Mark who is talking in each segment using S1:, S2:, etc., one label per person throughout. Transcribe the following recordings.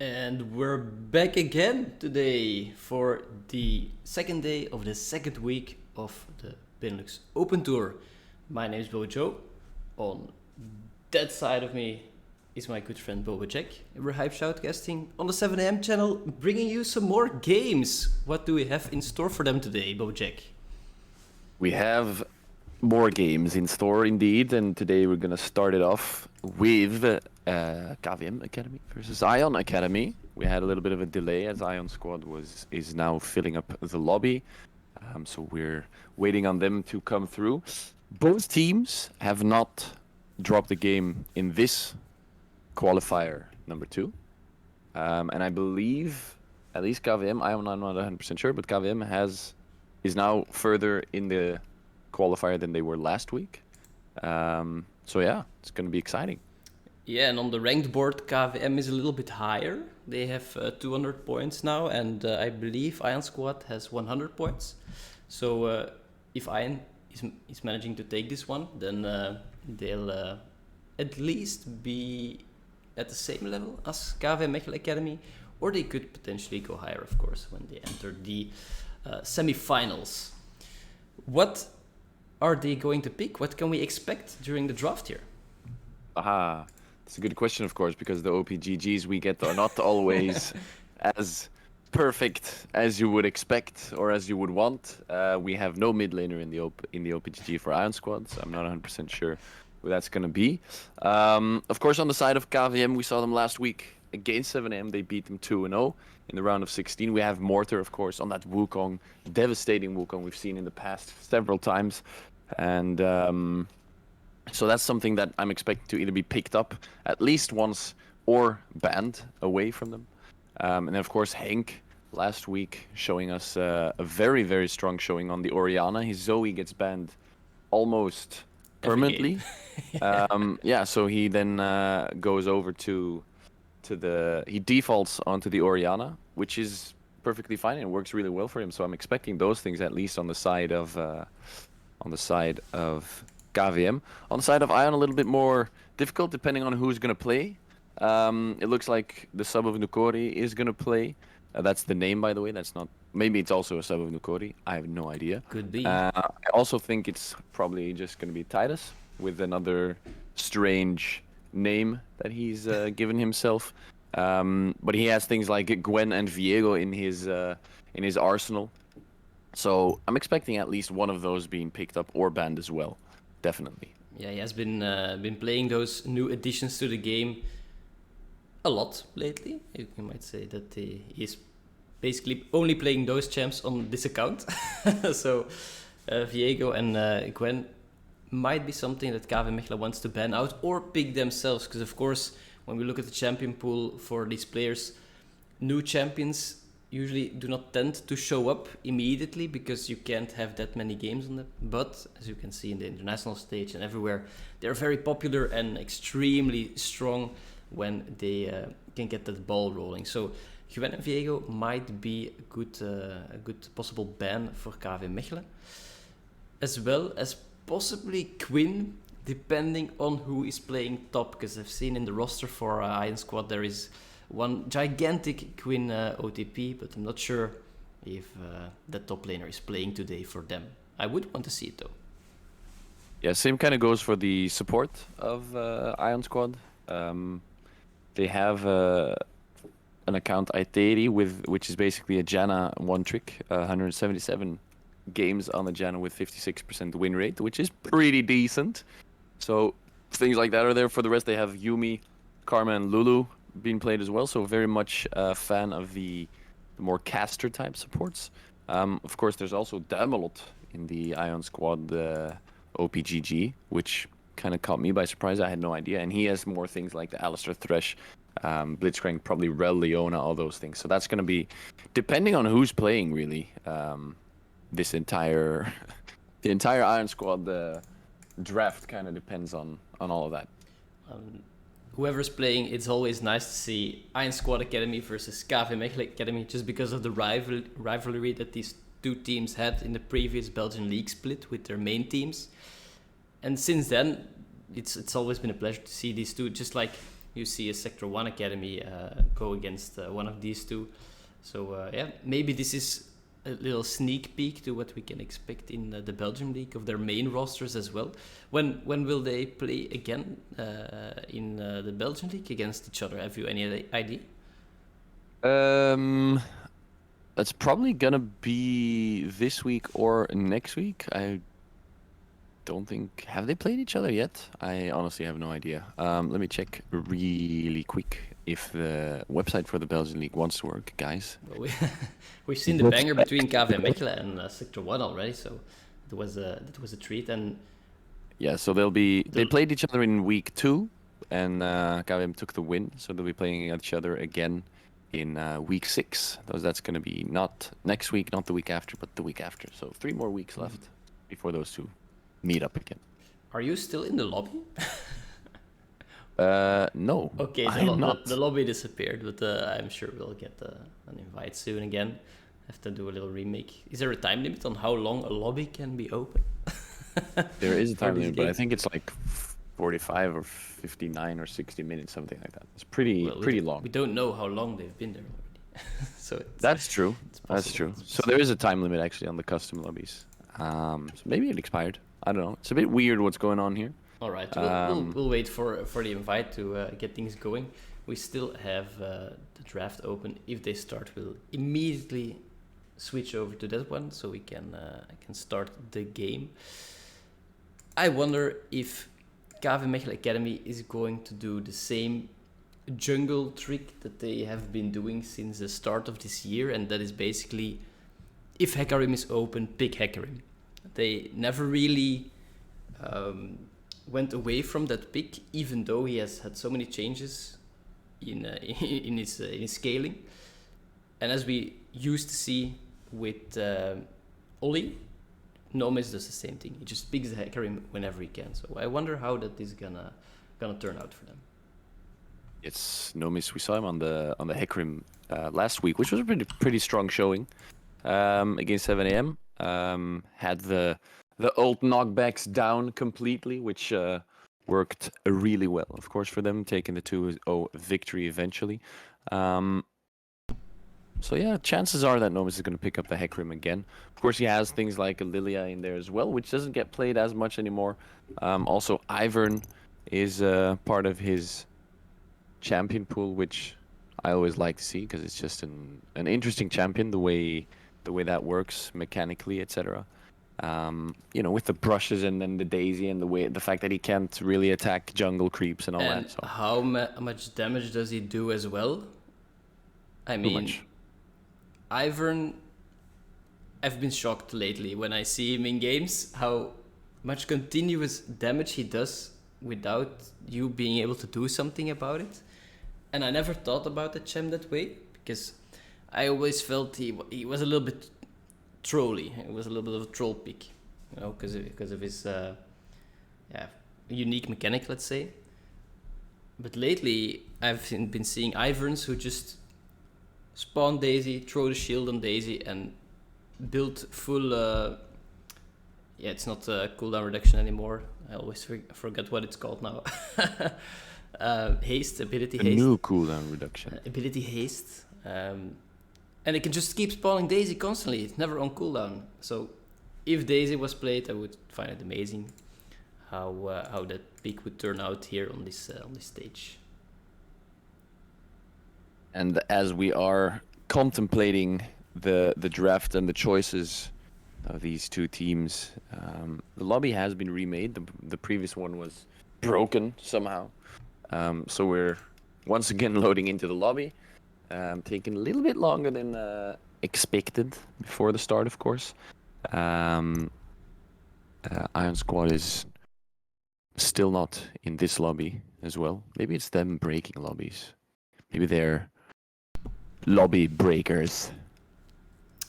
S1: And we're back again today for the second day of the second week of the Benelux Open Tour. My name is Bojo. On that side of me is my good friend Bobo Jack. We're Hype Shoutcasting on the 7am channel, bringing you some more games. What do we have in store for them today, Bobo Jack?
S2: We have more games in store indeed, and today we're gonna start it off with KVM Academy versus Ion Academy. We had a little bit of a delay as Ion Squad is now filling up the lobby, so we're waiting on them to come through. Both teams have not dropped a game in this qualifier number 2, and I believe at least KVM. I'm not 100% sure, but KVM is now further in the qualifier than they were last week. So yeah, it's going to be exciting.
S1: Yeah, and on the ranked board, KVM is a little bit higher. They have 200 points now, and I believe Ion Squad has 100 points. So if Ion is managing to take this one, then they'll at least be at the same level as KVM Mechelen Academy, or they could potentially go higher, of course, when they enter the semi-finals. What are they going to pick? What can we expect during the draft here?
S2: It's a good question, of course, because the OPGGs we get are not always as perfect as you would expect or as you would want. We have no mid laner in the OPGG for Ion Squad, so I'm not 100% sure who that's going to be. Of course, on the side of KVM, we saw them last week against 7am. They beat them 2-0 in the round of 16. We have Mortar, of course, on that Wukong, devastating Wukong we've seen in the past several times. And so that's something that I'm expecting to either be picked up at least once or banned away from them. And then, of course, Henk last week showing us a very, very strong showing on the Orianna. His Zoe gets banned almost permanently. So he then goes over to he defaults onto the Orianna, which is perfectly fine and works really well for him. So I'm expecting those things at least on the side of KVM. On the side of Ion, a little bit more difficult depending on who's going to play. It looks like the sub of Nukori is going to play. That's the name, by the way. That's not. Maybe it's also a sub of Nukori. I have no idea.
S1: Could be.
S2: I also think it's probably just going to be Titus with another strange name that he's given himself. But he has things like Gwen and Viego in his arsenal. So I'm expecting at least one of those being picked up or banned as well. Definitely.
S1: Yeah, he has been playing those new additions to the game a lot lately. You might say that he is basically only playing those champs on this account. So Viego and Gwen might be something that KVM Mechelen wants to ban out or pick themselves, because of course when we look at the champion pool for these players, new champions usually do not tend to show up immediately because you can't have that many games on them. But as you can see in the international stage and everywhere, they're very popular and extremely strong when they can get that ball rolling. So Gwen and Viego might be a good possible ban for KVM Mechelen, as well as possibly Quinn, depending on who is playing top, because I've seen in the roster for Iron Squad there is one gigantic Quinn OTP, but I'm not sure if that top laner is playing today for them. I would want to see it though.
S2: Yeah, same kind of goes for the support of Ion Squad. They have an account Iteri which is basically a Janna one trick, 177 games on the Janna with 56% win rate, which is pretty decent. So things like that are there. For the rest, they have Yumi, Karma, and Lulu being played as well. So very much a fan of the more caster type supports. Of course, there's also Damalot in the Ion Squad OPGG, which kind of caught me by surprise. I had no idea. And he has more things like the Alistair Thresh, Blitzcrank, probably Rel Leona, all those things. So that's going to be, depending on who's playing, really, the entire Iron Squad draft kind of depends on all of that.
S1: Whoever's playing, it's always nice to see Iron Squad Academy versus KVM Mechelen Academy, just because of the rivalry that these two teams had in the previous Belgian League split with their main teams. And since then, it's always been a pleasure to see these two, just like you see a Sector 1 Academy go against one of these two. So yeah, maybe this is a little sneak peek to what we can expect in the Belgium League of their main rosters as well. When will they play again in the Belgian League against each other? Have you any idea?
S2: It's probably gonna be this week or next week. I don't think... Have they played each other yet? I honestly have no idea. Let me check really quick if the website for the Belgian League wants to work, guys.
S1: Well, we've seen the banger between KVM Mechelen and Sector 1 already, so that was a treat. And
S2: yeah, so they played each other in week 2, and KVM took the win, so they'll be playing each other again in week 6. That's going to be not next week, not the week after, but the week after. So 3 more weeks left before those two meet up again.
S1: Are you still in the lobby?
S2: No.
S1: Okay,
S2: I'm not.
S1: The lobby disappeared, but I'm sure we'll get an invite soon again. Have to do a little remake. Is there a time limit on how long a lobby can be open?
S2: There is a time limit, but I think it's like 45 or 59 or 60 minutes, something like that. It's pretty long.
S1: We don't know how long they've been there already. So
S2: that's true. That's true. So there is a time limit actually on the custom lobbies. So maybe it expired. I don't know. It's a bit weird what's going on here.
S1: All right, we'll wait for the invite to get things going. We still have the draft open. If they start, we'll immediately switch over to that one so we can start the game. I wonder if KV Mechelen Academy is going to do the same jungle trick that they have been doing since the start of this year, and that is basically, if Hecarim is open, pick Hecarim. They never really went away from that pick, even though he has had so many changes in his scaling. And as we used to see with Ollie, Nomis does the same thing. He just picks the Hecarim whenever he can. So I wonder how that is gonna turn out for them.
S2: It's Nomis. We saw him on the Hecarim last week, which was a pretty strong showing against 7 AM. Had the ult knockbacks down completely, which worked really well, of course, for them, taking the 2-0 victory eventually. So yeah, chances are that Nomis is going to pick up the Hecarim again. Of course, he has things like a Lilia in there as well, which doesn't get played as much anymore. Also, Ivern is part of his champion pool, which I always like to see because it's just an interesting champion, the way that works mechanically, etc. With the brushes and then the daisy and the fact that he can't really attack jungle creeps and all that. So.
S1: How much damage does he do as well? I mean, Ivern, I've been shocked lately when I see him in games how much continuous damage he does without you being able to do something about it. And I never thought about the champ that way because I always felt he was a little bit trolly. It was a little bit of a troll pick, because of his unique mechanic, let's say. But lately, I've been seeing Iverns who just spawn Daisy, throw the shield on Daisy, and build full. It's not cooldown reduction anymore. I always forget what it's called now. Haste, ability haste.
S2: A new cooldown reduction.
S1: Ability haste. And it can just keep spawning Daisy constantly. It's never on cooldown. So if Daisy was played, I would find it amazing how that pick would turn out here on this stage.
S2: And as we are contemplating the draft and the choices of these two teams, the lobby has been remade. The previous one was broken somehow. So we're once again loading into the lobby. Taking a little bit longer than expected before the start, of course. Iron Squad is still not in this lobby as well. Maybe it's them breaking lobbies. Maybe they're lobby breakers.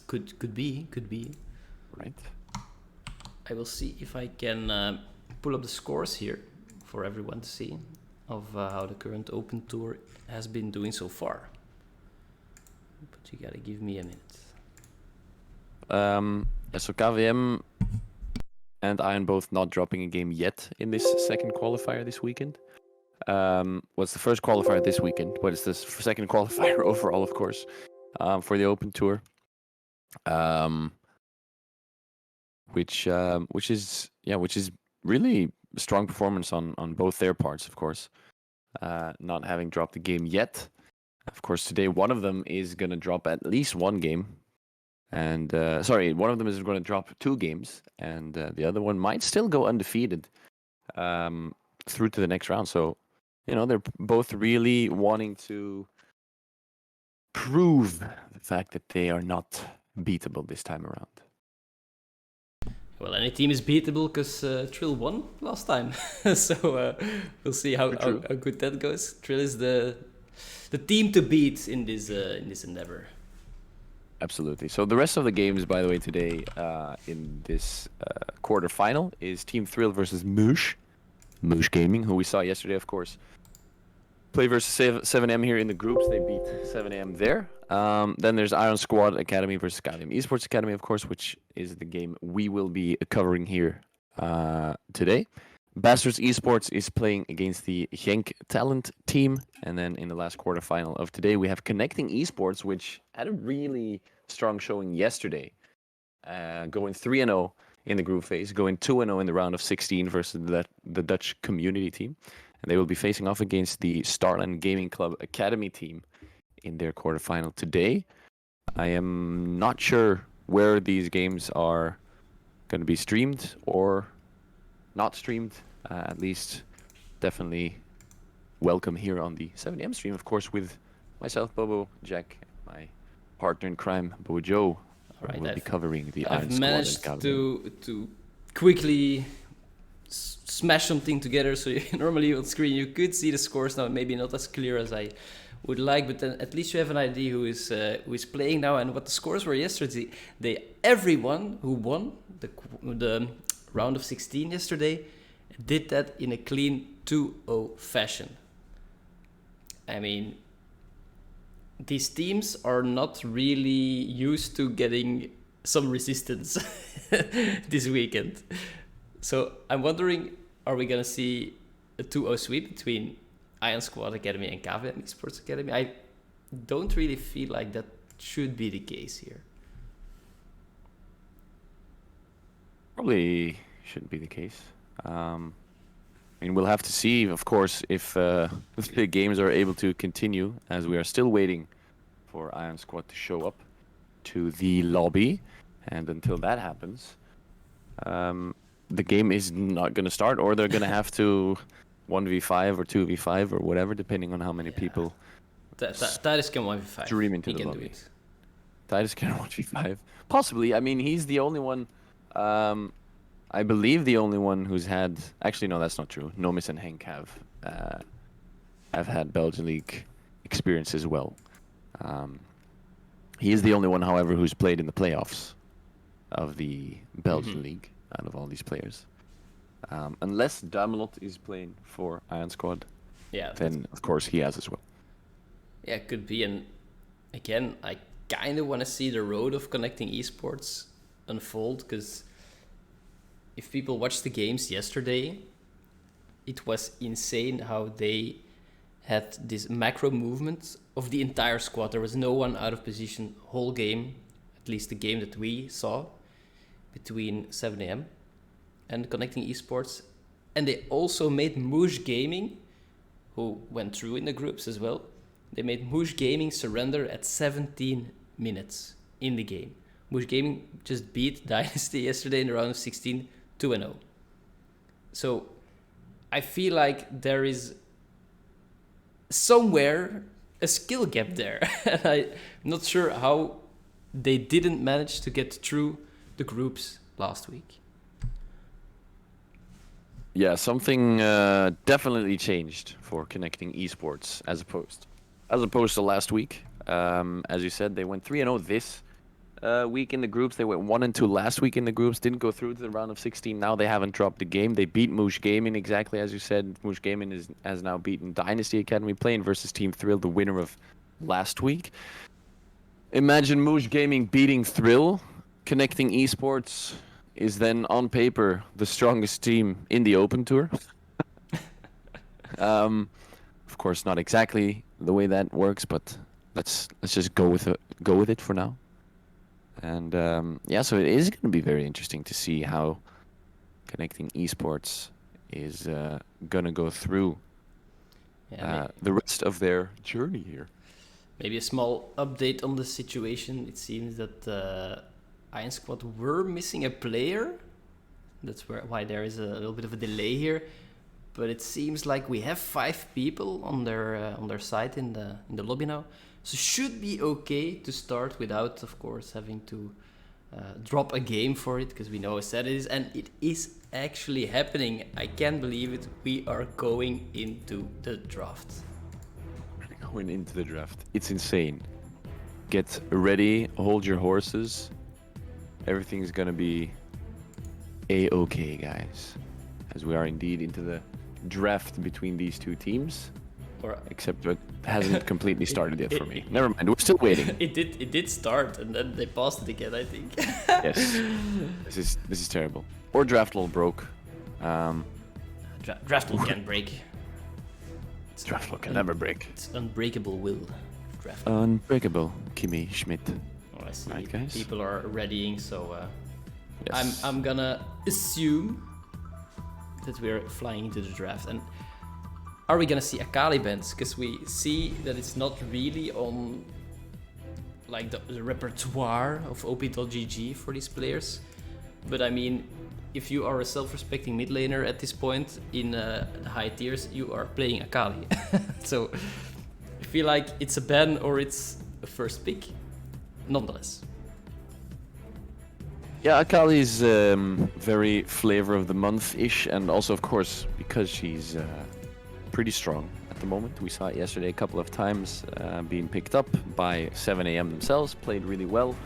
S1: Could be.
S2: Right.
S1: I will see if I can pull up the scores here for everyone to see of how the current open tour has been doing so far. But you gotta give me a minute.
S2: So KVM and Iron both not dropping a game yet in this second qualifier this weekend. was the first qualifier this weekend, but it's the second qualifier overall, of course, for the Open Tour. Which is really a strong performance on both their parts, of course. Not having dropped the game yet. Of course, today one of them is going to drop at least one game. And one of them is going to drop 2 games, and the other one might still go undefeated through to the next round. So, they're both really wanting to prove the fact that they are not beatable this time around.
S1: Well, any team is beatable because Trill won last time, so we'll see how good that goes. Trill is the team to beat in this endeavor.
S2: Absolutely. So the rest of the games, by the way, today in this quarterfinal is Team Thrill versus Moosh Gaming, who we saw yesterday, of course. Play versus 7M here in the groups. They beat 7M there. Then there's Iron Squad Academy versus KVM Esports Academy, of course, which is the game we will be covering here today. Bastards Esports is playing against the Genk Talent team. And then in the last quarterfinal of today, we have Connecting Esports, which had a really strong showing yesterday. Going 3-0 in the group phase, going 2-0 in the round of 16 versus the Dutch community team. And they will be facing off against the Starland Gaming Club Academy team in their quarterfinal today. I am not sure where these games are going to be streamed or not streamed. At least definitely welcome here on the 7M stream, of course, with myself, Bobo, Jack, my partner in crime, Bojo.
S1: Right,
S2: we'll be covering the Iron
S1: I've
S2: Squad.
S1: Managed to quickly smash something together, so normally on screen you could see the scores now, maybe not as clear as I would like, but then at least you have an idea who is playing now and what the scores were yesterday. Everyone who won the round of 16 yesterday did that in a clean 2-0 fashion. I mean, these teams are not really used to getting some resistance this weekend. So I'm wondering, are we going to see a 2-0 sweep between Iron Squad Academy and KVM Esports Academy? I don't really feel like that should be the case here.
S2: Probably shouldn't be the case. I mean, we'll have to see, of course, if the games are able to continue, as we are still waiting for Iron Squad to show up to the lobby. And until that happens, the game is not going to start, or they're going to have to 1v5 or 2v5 or whatever, depending on how many people.
S1: Titus can 1v5.
S2: Stream into the lobby. Titus can 1v5. Possibly. I mean, he's the only one. I believe the only one who's had. Actually, no, that's not true. Nomis and Henk have had Belgian League experience as well. He is the only one, however, who's played in the playoffs of the Belgian League out of all these players. Unless Damelot is playing for Iron Squad, then of course he has as well.
S1: Yeah, it could be. And again, I kind of want to see the road of Connecting Esports unfold, because if people watched the games yesterday, it was insane how they had this macro movement of the entire squad. There was no one out of position whole game, at least the game that we saw between 7am and Connecting Esports. And they also made Moosh Gaming, who went through in the groups as well, they made Moosh Gaming surrender at 17 minutes in the game. Moosh Gaming just beat Dynasty yesterday in the round of 16, 2-0. So I feel like there is somewhere a skill gap there. And I'm not sure how they didn't manage to get through the groups last week.
S2: Yeah, something definitely changed for Connecting Esports as opposed to last week. As you said, they went 3-0 this week in the groups. They went 1-2 last week in the groups. Didn't go through to the round of 16. Now they haven't dropped the game. They beat Moosh Gaming, exactly as you said. Moosh Gaming has now beaten Dynasty Academy, playing versus Team Thrill, the winner of last week. Imagine Moosh Gaming beating Thrill. Connecting Esports is then on paper the strongest team in the Open Tour. Of course, not exactly the way that works, but let's just go with it for now. And yeah, so it is going to be very interesting to see how connecting esports is going to go through the rest of their journey here.
S1: Maybe a small update on the situation. It seems that Iron Squad were missing a player. That's why there is a little bit of a delay here. But it seems like we have 5 people on their site in the lobby now. So should be okay to start without, of course, having to drop a game for it, because we know how sad it is, and it is actually happening. I can't believe it. We are going into the draft.
S2: Going into the draft. It's insane. Get ready, hold your horses. Everything's gonna be a-okay, guys. As we are indeed into the draft between these two teams. Except it hasn't completely started yet for me. Never mind, we're still waiting.
S1: It did start, and then they paused it again, I think.
S2: Yes. This is terrible. Or draft lol broke.
S1: Draft lol can break.
S2: Draft lol can never break.
S1: It's unbreakable will. Draft.
S2: Unbreakable, Kimmy Schmidt.
S1: I see.
S2: Right, guys?
S1: People are readying, so
S2: Yes.
S1: I'm gonna assume that we're flying into the draft. And are we gonna see Akali bans? Because we see that it's not really on like the repertoire of op.gg for these players. But I mean, if you are a self-respecting mid laner at this point in the high tiers, you are playing Akali. So I feel like it's a ban or it's a first pick, nonetheless.
S2: Yeah, Akali is very flavor of the month-ish, and also, of course, because she's pretty strong at the moment. We saw it yesterday a couple of times being picked up by 7 AM themselves, played really well.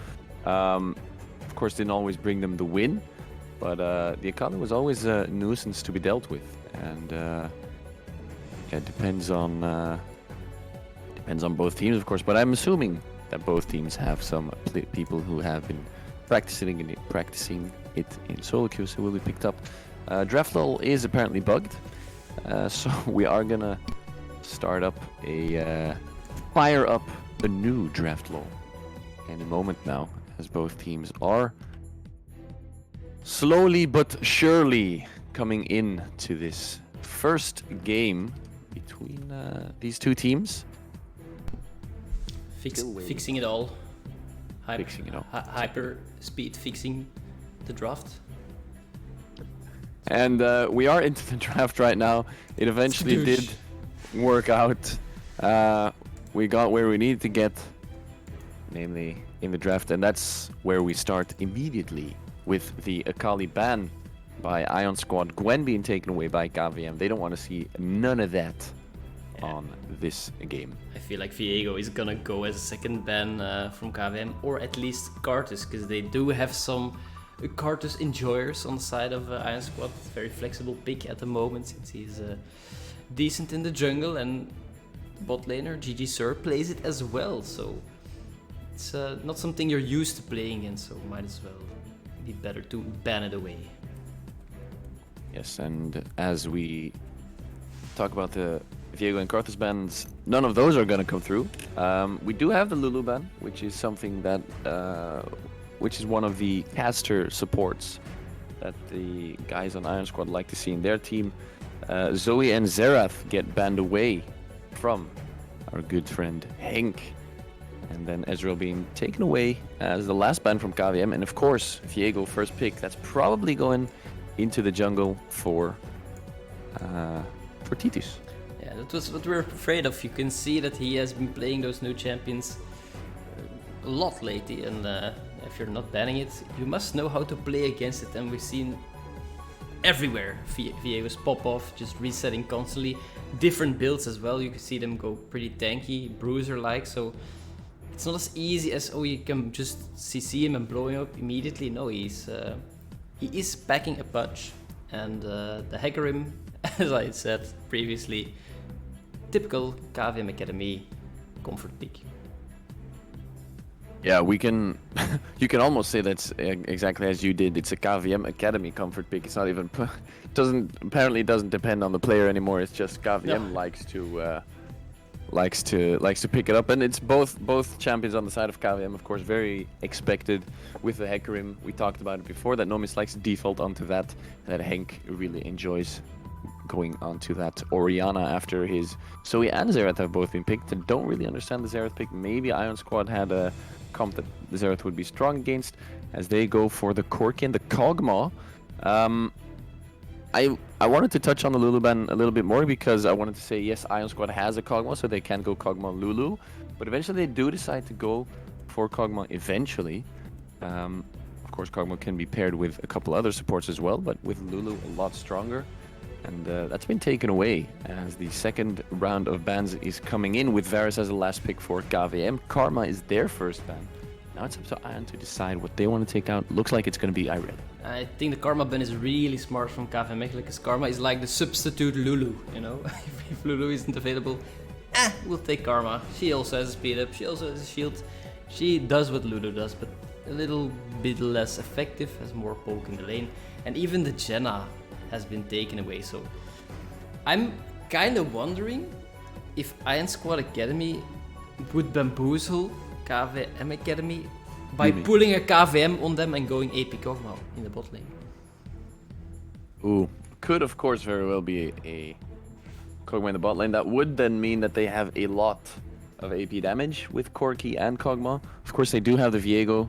S2: Of course, didn't always bring them the win, but the Akali was always a nuisance to be dealt with, and yeah, it depends on both teams, of course. But I'm assuming that both teams have some people who have been practicing it in solo queue, so will be picked up. Draft lol is apparently bugged, so we are gonna fire up a new draft lol in a moment now, as both teams are slowly but surely coming in to this first game between these two teams.
S1: Fixing it all.
S2: Fixing it all.
S1: Hyper speed fixing the draft.
S2: And we are into the draft right now. It eventually did work out. We got where we needed to get, namely in the draft, and that's where we start immediately with the Akali ban by Ion Squad. Gwen being taken away by KVM. They don't want to see none of that on this game.
S1: I feel like Viego is gonna go as a second ban from KVM, or at least Cartus, because they do have some Cartus enjoyers on the side of Iron Squad. Very flexible pick at the moment, since he's decent in the jungle, and the bot laner GG Sir plays it as well, so it's not something you're used to playing in, so might as well be better to ban it away.
S2: Yes, and as we talk about the Viego and Carthus bans, none of those are going to come through. We do have the Lulu ban, which is something that, which is one of the caster supports that the guys on Iron Squad like to see in their team. Zoe and Zerath get banned away from our good friend Henk. And then Ezreal being taken away as the last ban from KVM. And of course, Viego first pick. That's probably going into the jungle for Titus.
S1: Yeah, that was what we were afraid of. You can see that he has been playing those new champions a lot lately, and if you're not banning it, you must know how to play against it. And we've seen everywhere Viego's pop off, just resetting constantly. Different builds as well. You can see them go pretty tanky, bruiser-like. So it's not as easy as, oh, you can just CC him and blow him up immediately. No, he is packing a punch, and the Hecarim, as I said previously, typical KVM Academy comfort pick.
S2: Yeah, we can. You can almost say that's exactly as you did. It's a KVM Academy comfort pick. It's not even doesn't depend on the player anymore. It's just KVM
S1: No.
S2: likes to pick it up, and it's both champions on the side of KVM, of course, very expected with the Hecarim. We talked about it before that Nomis likes to default onto that. That Henk really enjoys going onto that Oriana after his. Zoe and Xerath have both been picked, and don't really understand the Xerath pick. Maybe Ion Squad had a comp that the Xerath would be strong against, as they go for the Corki and the Kog'Maw. I wanted to touch on the Luluban a little bit more because I wanted to say yes, Ion Squad has a Kog'Maw, so they can go Kog'Maw Lulu, but eventually they do decide to go for Kog'Maw eventually. Of course, Kog'Maw can be paired with a couple other supports as well, but with Lulu a lot stronger. And that's been taken away as the second round of bans is coming in with Varus as the last pick for KVM. Karma is their first ban. Now it's up to Ion to decide what they want to take out. Looks like it's going to be Irene.
S1: I think the Karma ban is really smart from KVM Mechelen, because Karma is like the substitute Lulu, you know? If Lulu isn't available, we'll take Karma. She also has a speed up, she also has a shield. She does what Lulu does, but a little bit less effective, has more poke in the lane. And even the Jenna has been taken away, so I'm kind of wondering if Iron Squad Academy would bamboozle KVM Academy by pulling a KVM on them and going AP Kog'Maw in the bot lane.
S2: Ooh, could of course very well be a Kog'Maw in the bot lane. That would then mean that they have a lot of AP damage with Corki and Kog'Maw. Of course, they do have the Viego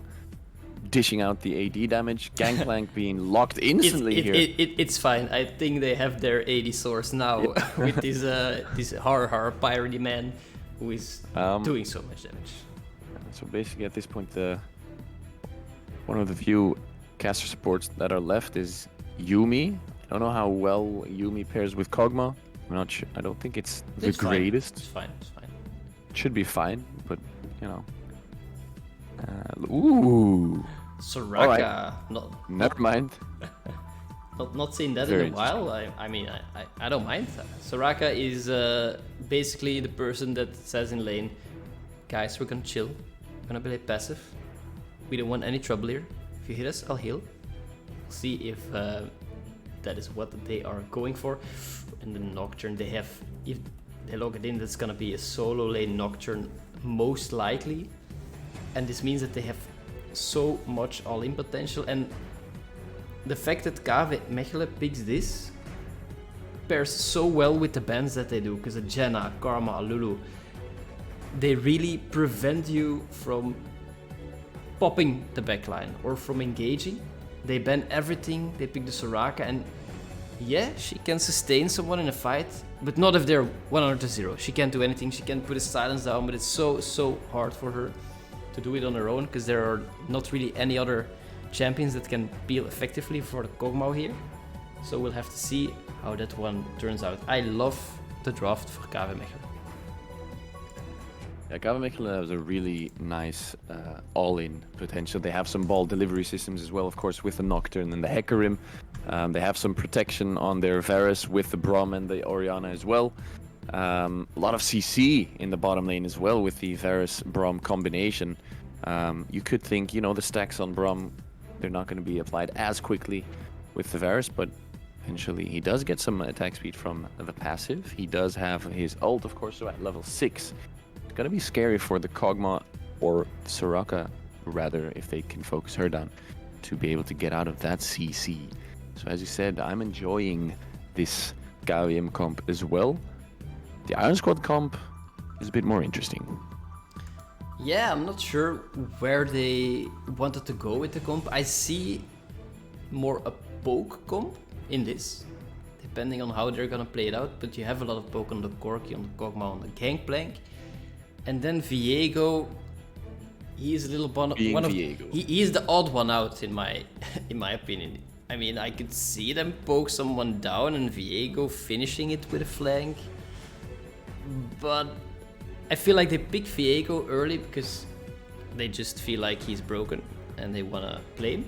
S2: dishing out the AD damage. Gangplank being locked instantly here.
S1: It's fine. I think they have their AD source now with this Har piratey man who is doing so much damage.
S2: So basically at this point, one of the few caster supports that are left is Yuumi. I don't know how well Yuumi pairs with Kog'Maw. I'm not sure. I don't think it's the greatest.
S1: It's fine. It's fine.
S2: It should be fine, but you know. Ooh.
S1: Soraka.
S2: Right. Never mind.
S1: Not seen that in a while. I mean, I don't mind. Soraka is basically the person that says in lane, guys, we're gonna chill. We're gonna play passive. We don't want any trouble here. If you hit us, I'll heal. See if that is what they are going for. And the Nocturne they have, if they log it in, that's gonna be a solo lane Nocturne most likely. And this means that they have so much all-in potential, and the fact that KV Mechelen picks this pairs so well with the bans that they do, because a Jenna, Karma, Lulu, they really prevent you from popping the backline or from engaging. They ban everything, they pick the Soraka, and yeah, she can sustain someone in a fight, but not if they're 100-0. She can't do anything, she can put a silence down, but it's so hard for her to do it on her own, because there are not really any other champions that can peel effectively for the Kog'Maw here. So we'll have to see how that one turns out. I love the draft for KV Mechelen.
S2: Yeah, KV Mechelen has a really nice all-in potential. They have some ball delivery systems as well, of course, with the Nocturne and the Hecarim. They have some protection on their Varus with the Braum and the Oriana as well. A lot of CC in the bottom lane as well with the Varus-Braum combination. You could think, you know, the stacks on Braum, they're not going to be applied as quickly with the Varus, but eventually he does get some attack speed from the passive. He does have his ult, of course, so at level 6. It's going to be scary for the Kog'Maw, or Soraka, rather, if they can focus her down, to be able to get out of that CC. So as you said, I'm enjoying this KVM comp as well. The Iron Squad comp is a bit more interesting.
S1: Yeah, I'm not sure where they wanted to go with the comp. I see more a poke comp in this, depending on how they're gonna play it out. But you have a lot of poke on the Corki, on the Kog'Maw, on the Gangplank. And then Viego, he is a little he is the odd one out in my opinion. I mean, I could see them poke someone down and Viego finishing it with a flank. But I feel like they pick Viego early because they just feel like he's broken and they want to play him.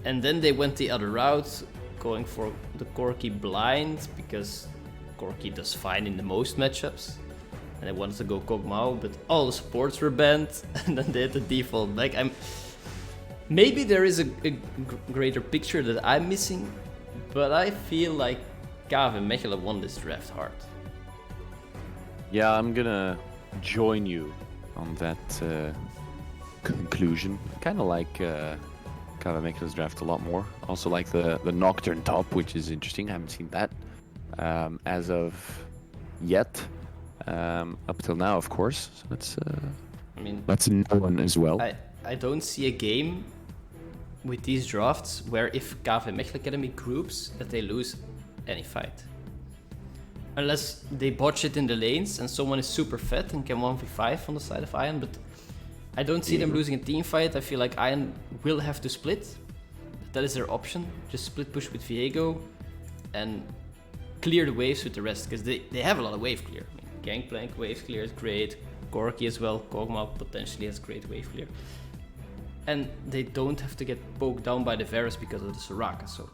S1: And then they went the other route, going for the Corki blind because Corki does fine in the most matchups. and I wanted to go Kog'Maw, but all the supports were banned, and then they had the default. Like maybe there is a greater picture that I'm missing, but I feel like KVM Mechelen won this draft hard.
S2: Yeah, I'm gonna join you on that conclusion. Kind of like KVM Mechelen's draft a lot more. Also like the Nocturne top, which is interesting. I haven't seen that as of yet. Up till now, of course. So that's no one as well.
S1: I don't see a game with these drafts where if KVM Mechelen Academy groups that they lose any fight. Unless they botch it in the lanes and someone is super fat and can 1v5 on the side of Iron, but I don't see them losing a team fight. I feel like Iron will have to split. That is their option. Just split push with Viego and clear the waves with the rest, because they have a lot of wave clear. I mean, Gangplank wave clear is great. Corki as well. Kog'Maw potentially has great wave clear. And they don't have to get poked down by the Varus because of the Soraka. So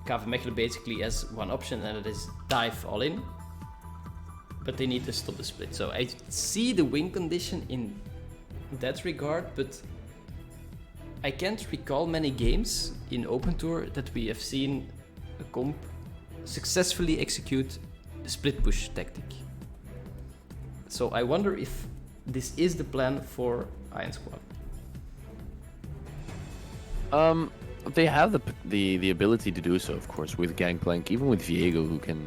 S1: KVM Mechelen basically has one option, and it is dive all in. But they need to stop the split. So I see the win condition in that regard, but I can't recall many games in Open Tour that we have seen a comp successfully execute the split push tactic. So I wonder if this is the plan for Iron Squad.
S2: They have the ability to do so, of course, with Gangplank, even with Viego, who can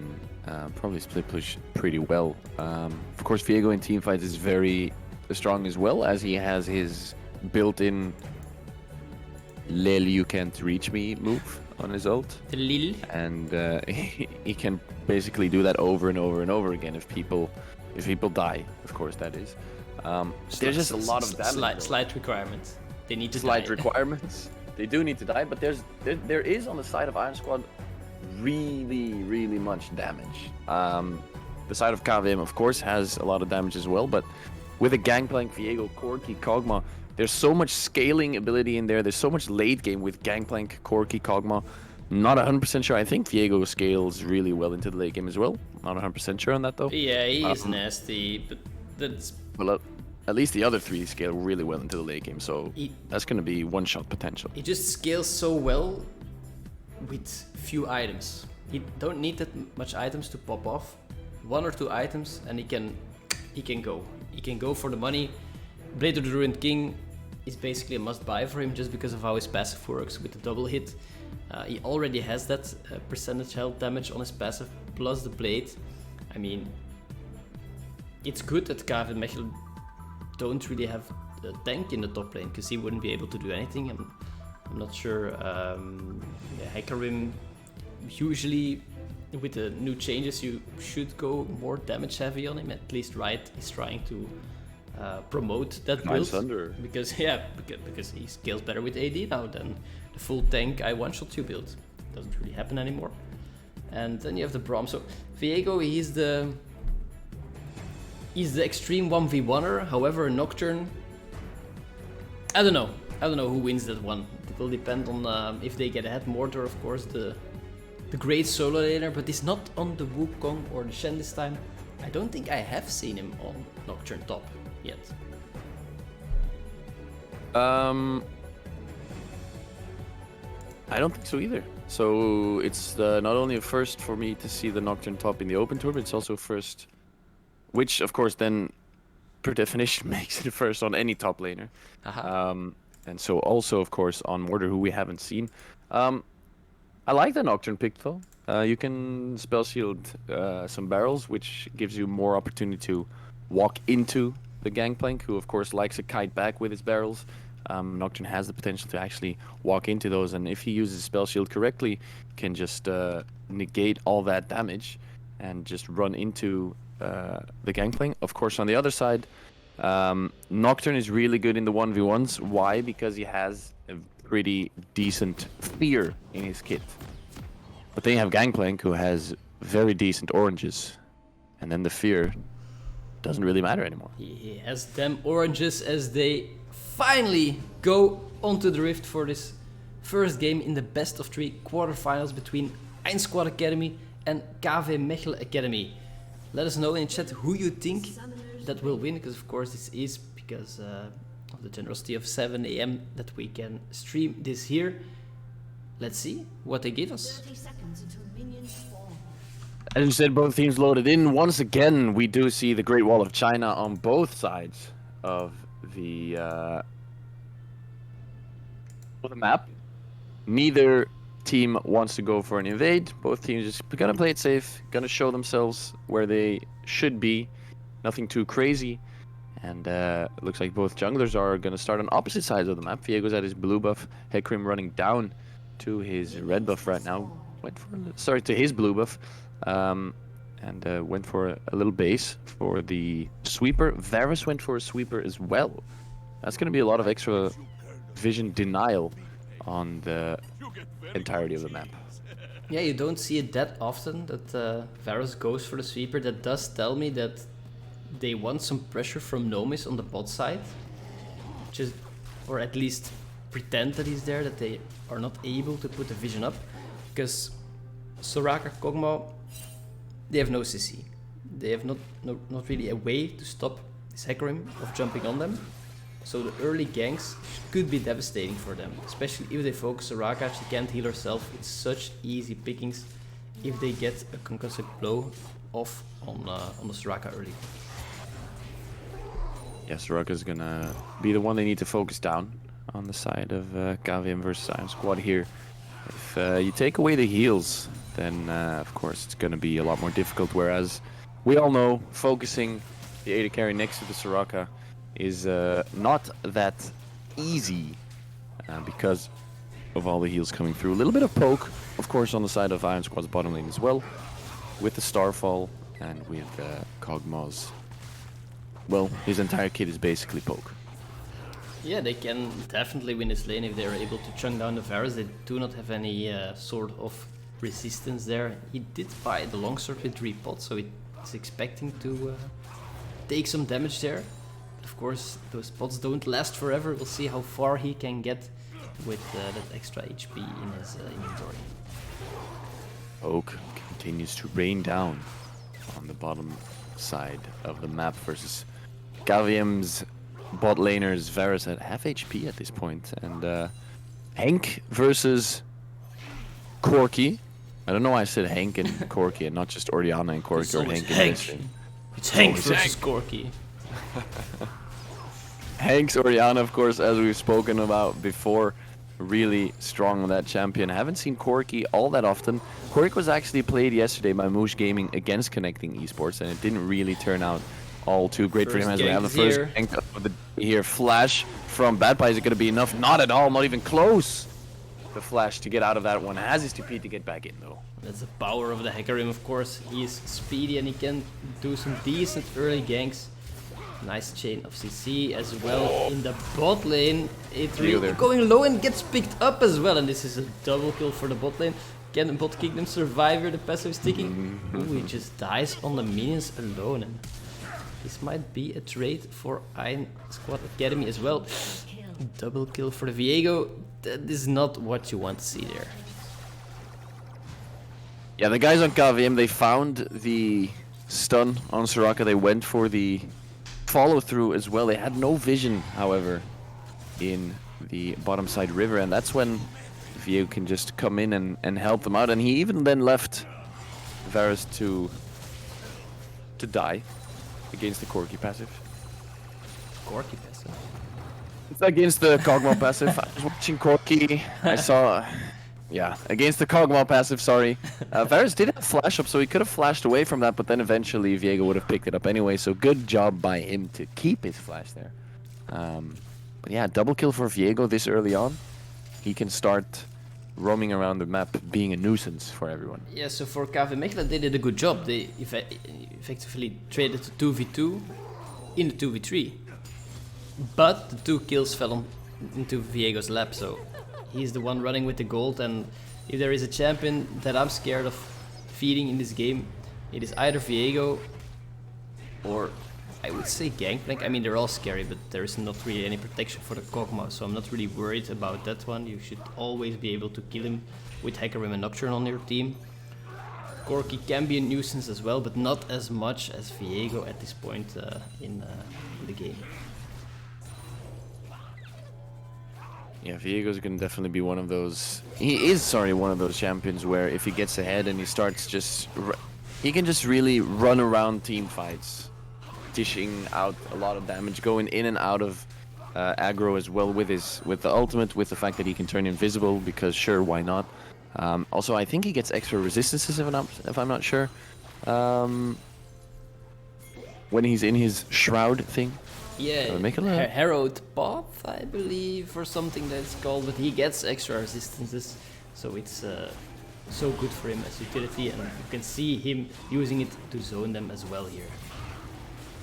S2: probably split push pretty well. Of course, Viego in teamfights is very strong as well, as he has his built-in Lil you can't reach me move on his ult.
S1: The Lil.
S2: And he can basically do that over and over and over again if people die, of course that is. There's just a lot of damage.
S1: Slight requirements. They need to
S2: slight
S1: die.
S2: requirements. They do need to die, but there is on the side of Iron Squad really much damage. The side of KVM, of course, has a lot of damage as well, but with a Gangplank, Viego, Corki, Kog'Maw, there's so much scaling ability in there. There's so much late game with Gangplank, Corki, Kog'Maw. Not 100% sure. I think Viego scales really well into the late game as well. Not 100% sure on that though.
S1: Yeah, he is nasty, but that's...
S2: Well, at least the other three scale really well into the late game, so that's going to be one-shot potential.
S1: He just scales so well with few items. He don't need that much items to pop off. 1 or 2 items and he can go. He can go for the money. Blade of the Ruined King is basically a must-buy for him just because of how his passive works with the double hit. He already has that percentage health damage on his passive plus the blade. I mean, it's good that KVM Mechelen don't really have a tank in the top lane because he wouldn't be able to do anything. I'm not sure. Hecarim, usually with the new changes you should go more damage heavy on him. At least Riot is trying to promote that build. Because he scales better with AD now than the full tank I one-shot you build. Doesn't really happen anymore. And then you have the Braum. So Viego, he's the extreme 1v1er. However, Nocturne, I don't know who wins that one. It will depend on if they get ahead. Mortar, of course, the great solo laner, but he's not on the Wukong or the Shen this time. I don't think I have seen him on Nocturne top yet.
S2: I don't think so either. So it's not only a first for me to see the Nocturne top in the Open Tour, but it's also first, which of course then per definition makes it first on any top laner. And so also of course on Mortar, who we haven't seen. I like the Nocturne pick though. You can spell shield some barrels, which gives you more opportunity to walk into the Gangplank, who of course likes a kite back with his barrels. Nocturne has the potential to actually walk into those, and if he uses spell shield correctly, can just negate all that damage and just run into the Gangplank. Of course, on the other side, Nocturne is really good in the 1v1s. Why? Because he has a pretty decent fear in his kit. But then you have Gangplank, who has very decent oranges, and then the fear doesn't really matter anymore.
S1: He has them oranges as they finally go onto the Rift for this first game in the best of 3 quarterfinals between Iron Squad Academy and KVM Mechelen Academy. Let us know in chat who you think that will win, because of course this is because of the generosity of 7 AM that we can stream this here. Let's see what they give us.
S2: As you said, both teams loaded in. Once again, we do see the Great Wall of China on both sides of the map. Neither team wants to go for an invade. Both teams just gonna play it safe, gonna show themselves where they should be. Nothing too crazy. And it looks like both junglers are gonna start on opposite sides of the map. Viego's at his blue buff. Hecarim running down to his red buff right now. To his blue buff. And went for a little base for the sweeper. Varus went for a sweeper as well. That's gonna be a lot of extra vision denial on the entirety of the map.
S1: Yeah, you don't see it that often that Varus goes for the sweeper. That does tell me that they want some pressure from Nomis on the bot side, or at least pretend that he's there, that they are not able to put the vision up, because Soraka, Kog'Maw, they have no CC. They have not really a way to stop this Hecarim of jumping on them. So the early ganks could be devastating for them, especially if they focus Soraka. She can't heal herself. It's such easy pickings if they get a concussive blow off on the Soraka early.
S2: Yeah, Soraka's gonna be the one they need to focus down on the side of KVM versus Iron Squad here. If you take away the heals, then of course it's gonna be a lot more difficult. Whereas we all know focusing the AD carry next to the Soraka is not that easy because of all the heals coming through. A little bit of poke, of course, on the side of Iron Squad's bottom lane as well, with the Starfall and with Kog'Maw's. Well, his entire kit is basically poke.
S1: Yeah, they can definitely win this lane if they're able to chunk down the Varus. They do not have any sort of resistance there. He did buy the longsword with 3 pots, so he's expecting to take some damage there. Of course, those pots don't last forever. We'll see how far he can get with that extra HP in his inventory.
S2: Oak continues to rain down on the bottom side of the map versus KVM's bot laners. Varus at half HP at this point. And Henk versus Corki. I don't know why I said Henk and Corki and not just Orianna and Corki, or Henk and Henk.
S1: It's Henk versus Corki.
S2: Hank's Orianna, of course, as we've spoken about before, really strong on that champion. I haven't seen Corki all that often. Corki was actually played yesterday by Moosh Gaming against Connecting Esports, and it didn't really turn out all too great for him as we have the first gank of the here. Flash from Bad Pie, is it going to be enough? Not at all, not even close. The Flash to get out of that one. Has his TP to get back in, though.
S1: That's the power of the Hecarim, of course. He is speedy and he can do some decent early ganks. Nice chain of CC as well in the bot lane. It really going low and gets picked up as well. And this is a double kill for the bot lane. Can the bot Kingdom survive here? The passive is sticking. Ooh, he just dies on the minions alone. And this might be a trade for Iron Squad Academy as well. Double kill for the Viego. That is not what you want to see there.
S2: Yeah, the guys on KVM, they found the stun on Soraka. They went for the follow through as well. They had no vision, however, in the bottom side river, and that's when Viego can just come in and help them out. And he even then left Varus to die against the Corki passive.
S1: Corki passive?
S2: It's against the Kog'Maw passive. I was watching Corki. I saw... Yeah, against the Kog'Maw passive, sorry. Varus did have flash up, so he could have flashed away from that, but then eventually Viego would have picked it up anyway, so good job by him to keep his flash there. But yeah, double kill for Viego this early on. He can start roaming around the map, being a nuisance for everyone.
S1: Yeah, so for KVM, they did a good job. They effectively traded the 2v2 in the 2v3. But the 2 kills fell into Viego's lap, so he's the one running with the gold. And if there is a champion that I'm scared of feeding in this game, it is either Viego or I would say Gangplank. I mean, they're all scary, but there is not really any protection for the Kog'Maw, so I'm not really worried about that one. You should always be able to kill him with Hecarim and Nocturne on your team. Corki can be a nuisance as well, but not as much as Viego at this point in the game.
S2: Yeah, Viego's gonna definitely be one of those. He is, one of those champions where if he gets ahead and he starts he can just really run around team fights, dishing out a lot of damage, going in and out of aggro as well with the ultimate, with the fact that he can turn invisible, because sure, why not? Also, I think he gets extra resistances if I'm not sure. When he's in his shroud thing.
S1: Yeah, Harrowed Path, I believe, or something that's called, but he gets extra resistances, so it's so good for him as utility, and you can see him using it to zone them as well here.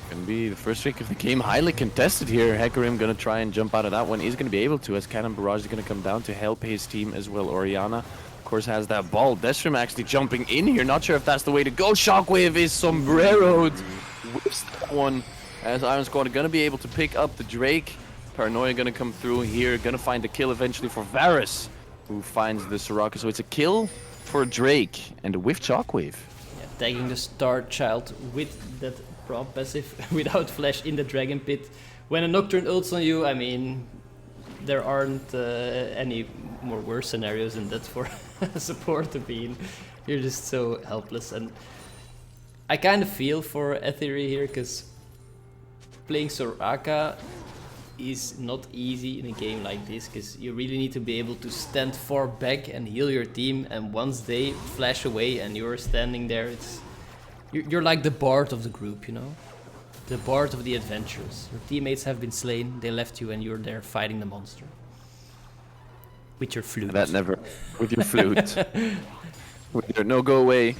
S2: Gonna be the first streak of the game, highly contested here. Hecarim gonna try and jump out of that one. He's gonna be able to, as Cannon Barrage is gonna come down to help his team as well. Oriana, of course, has that ball. Destrom actually jumping in here. Not sure if that's the way to go. Shockwave is sombreroed. Whips that one. As Iron Squad are gonna be able to pick up the Drake. Paranoia gonna come through here, gonna find the kill eventually for Varus, who finds the Soraka. So it's a kill for Drake and a whiff Shockwave.
S1: Yeah, tagging the Star Child with that prompt passive without flash in the Dragon Pit. When a Nocturne ults on you, I mean, there aren't any more worse scenarios than that for a support to be in. You're just so helpless, and I kind of feel for Ethery here, because playing Soraka is not easy in a game like this, because you really need to be able to stand far back and heal your team, and once they flash away and you're standing there, you're like the Bard of the group, you know? The Bard of the adventurers. Your teammates have been slain, they left you, and you're there fighting the monster. With your flute.
S2: That never... with your flute. With your no, go away.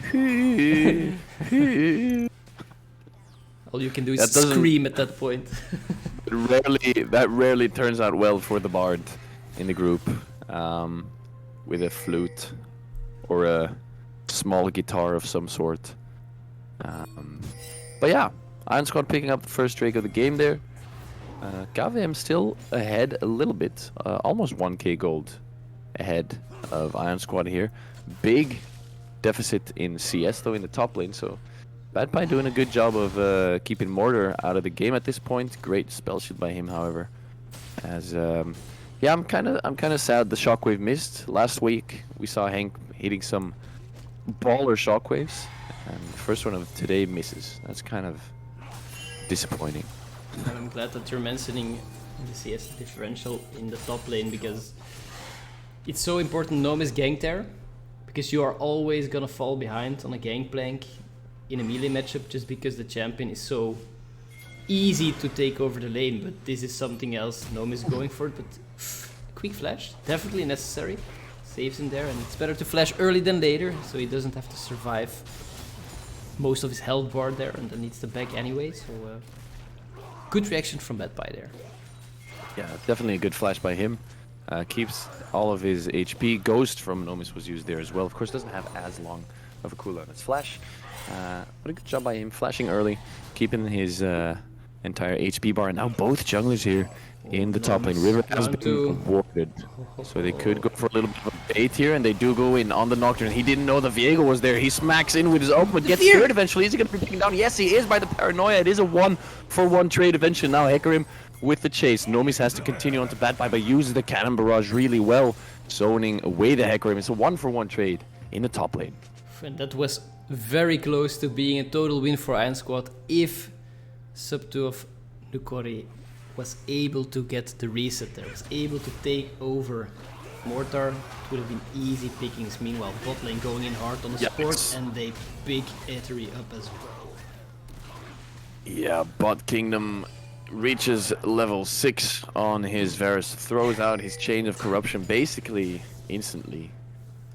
S1: All you can do is scream at that point.
S2: That rarely turns out well for the Bard in the group, with a flute or a small guitar of some sort. But yeah, Iron Squad picking up the first Drake of the game there. KVM still ahead a little bit, almost 1k gold ahead of Iron Squad here. Big deficit in CS though in the top lane, so Bad Pie doing a good job of keeping Mortar out of the game at this point. Great spell shield by him, however. As yeah, I'm kind of sad the Shockwave missed. Last week we saw Hank hitting some baller shockwaves, and the first one of today misses. That's kind of disappointing.
S1: I'm glad that you're mentioning the CS differential in the top lane, because it's so important Nomis gank there, because you are always gonna fall behind on a gangplank in a melee matchup, just because the champion is so easy to take over the lane. But this is something else Nomis going for it, but quick flash, definitely necessary. Saves him there, and it's better to flash early than later, so he doesn't have to survive most of his health bar there, and then needs the back anyway, so good reaction from Bad Pie there.
S2: Yeah, definitely a good flash by him. Keeps all of his HP. Ghost from Nomis was used there as well. Of course, doesn't have as long of a cooldown as Flash. But a good job by him, flashing early, keeping his entire HP bar. And now both junglers here in the top lane. River has been warded, so they could go for a little bit of a bait here, and they do go in on the Nocturne. He didn't know the Viego was there. He smacks in with his ultimate, gets third eventually. Is he going to be taken down? Yes, he is by the Paranoia. It is a 1-for-1 trade eventually. Now Hecarim with the chase. Nomis has to continue on to Bad Pie, but uses the Cannon Barrage really well, zoning away the Hecarim. It's a 1-for-1 trade in the top lane.
S1: And that was very close to being a total win for Iron Squad if sub 2 of Nukori was able to get the reset there, was able to take over Mortar. It would have been easy pickings. Meanwhile, bot lane going in hard on the support, and they pick Ethery up as well.
S2: Yeah, Bot Kingdom reaches level 6 on his Varus, throws out his Chain of Corruption basically instantly.